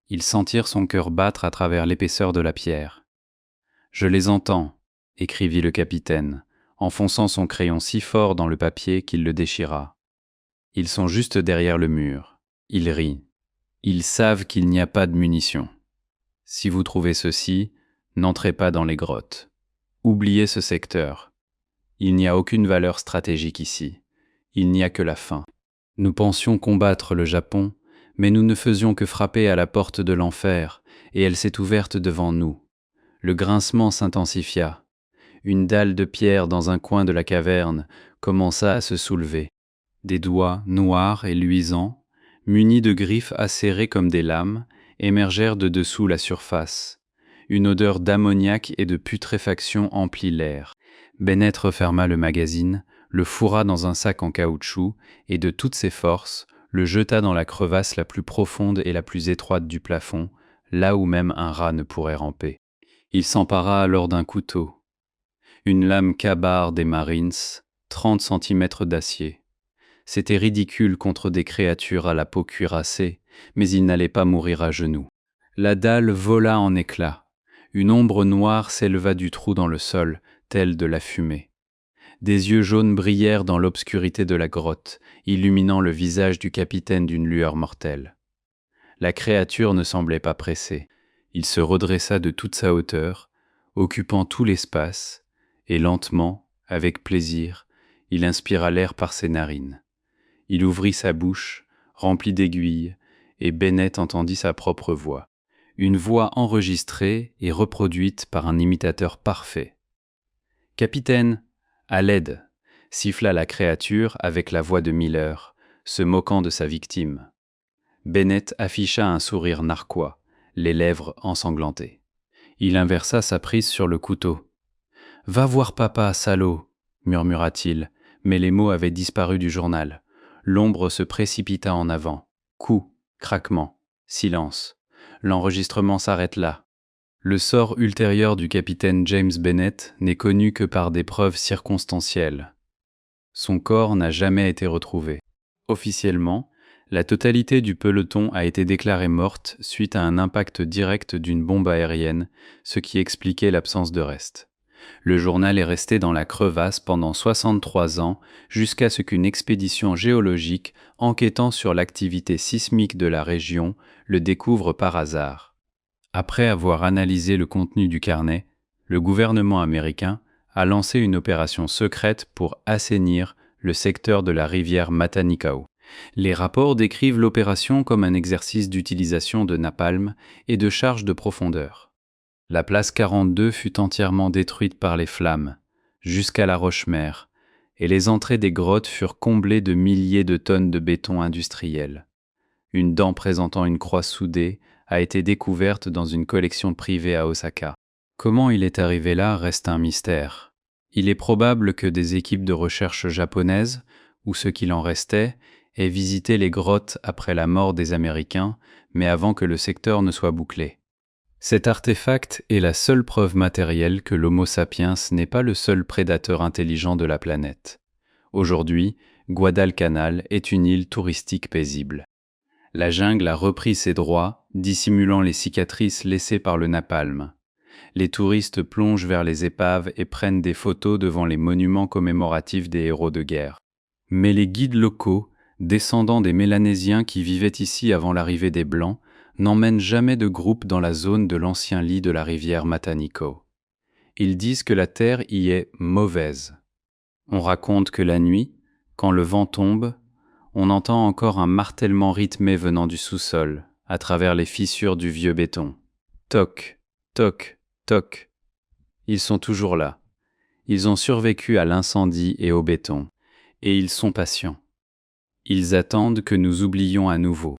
[SPEAKER 1] Ils sentirent son cœur battre à travers l'épaisseur de la pierre. « Je les entends », écrivit le capitaine, enfonçant son crayon si fort dans le papier qu'il le déchira. « Ils sont juste derrière le mur. » Il rit. « Ils savent qu'il n'y a pas de munitions. Si vous trouvez ceci, n'entrez pas dans les grottes. Oubliez ce secteur. Il n'y a aucune valeur stratégique ici. Il n'y a que la faim. Nous pensions combattre le Japon, mais nous ne faisions que frapper à la porte de l'enfer, et elle s'est ouverte devant nous. Le grincement s'intensifia. Une dalle de pierre dans un coin de la caverne commença à se soulever. Des doigts noirs et luisants, munis de griffes acérées comme des lames, émergèrent de dessous la surface. Une odeur d'ammoniac et de putréfaction emplit l'air. Bennett referma le magazine, le fourra dans un sac en caoutchouc et de toutes ses forces, le jeta dans la crevasse la plus profonde et la plus étroite du plafond, là où même un rat ne pourrait ramper. Il s'empara alors d'un couteau. Une lame Ka-Bar des Marines, 30 centimètres d'acier. C'était ridicule contre des créatures à la peau cuirassée, mais il n'allait pas mourir à genoux. La dalle vola en éclats. Une ombre noire s'éleva du trou dans le sol, telle de la fumée. Des yeux jaunes brillèrent dans l'obscurité de la grotte, illuminant le visage du capitaine d'une lueur mortelle. La créature ne semblait pas pressée. Il se redressa de toute sa hauteur, occupant tout l'espace, et lentement, avec plaisir, il inspira l'air par ses narines. Il ouvrit sa bouche, remplie d'aiguilles, et Bennett entendit sa propre voix. Une voix enregistrée et reproduite par un imitateur parfait. « Capitaine, à l'aide !» siffla la créature avec la voix de Miller, se moquant de sa victime. Bennett afficha un sourire narquois, les lèvres ensanglantées. Il inversa sa prise sur le couteau. « Va voir papa, salaud !» murmura-t-il, mais les mots avaient disparu du journal. L'ombre se précipita en avant. Coup, craquement, silence. L'enregistrement s'arrête là. Le sort ultérieur du capitaine James Bennett n'est connu que par des preuves circonstancielles. Son corps n'a jamais été retrouvé. Officiellement, la totalité du peloton a été déclarée morte suite à un impact direct d'une bombe aérienne, ce qui expliquait l'absence de reste. Le journal est resté dans la crevasse pendant 63 ans jusqu'à ce qu'une expédition géologique enquêtant sur l'activité sismique de la région le découvre par hasard. Après avoir analysé le contenu du carnet, le gouvernement américain a lancé une opération secrète pour assainir le secteur de la rivière Matanikau. Les rapports décrivent l'opération comme un exercice d'utilisation de napalm et de charge de profondeur. La place 42 fut entièrement détruite par les flammes, jusqu'à la roche-mère, et les entrées des grottes furent comblées de milliers de tonnes de béton industriel. Une dent présentant une croix soudée a été découverte dans une collection privée à Osaka. Comment il est arrivé là reste un mystère. Il est probable que des équipes de recherche japonaises, ou ce qu'il en restait, et visiter les grottes après la mort des Américains, mais avant que le secteur ne soit bouclé. Cet artefact est la seule preuve matérielle que l'Homo sapiens n'est pas le seul prédateur intelligent de la planète. Aujourd'hui, Guadalcanal est une île touristique paisible. La jungle a repris ses droits, dissimulant les cicatrices laissées par le napalm. Les touristes plongent vers les épaves et prennent des photos devant les monuments commémoratifs des héros de guerre. Mais les guides locaux, descendants des Mélanésiens qui vivaient ici avant l'arrivée des Blancs, n'emmènent jamais de groupe dans la zone de l'ancien lit de la rivière Matanico. Ils disent que la terre y est mauvaise. On raconte que la nuit, quand le vent tombe, on entend encore un martèlement rythmé venant du sous-sol, à travers les fissures du vieux béton. Toc, toc, toc. Ils sont toujours là. Ils ont survécu à l'incendie et au béton, et ils sont patients. Ils attendent que nous oublions à nouveau.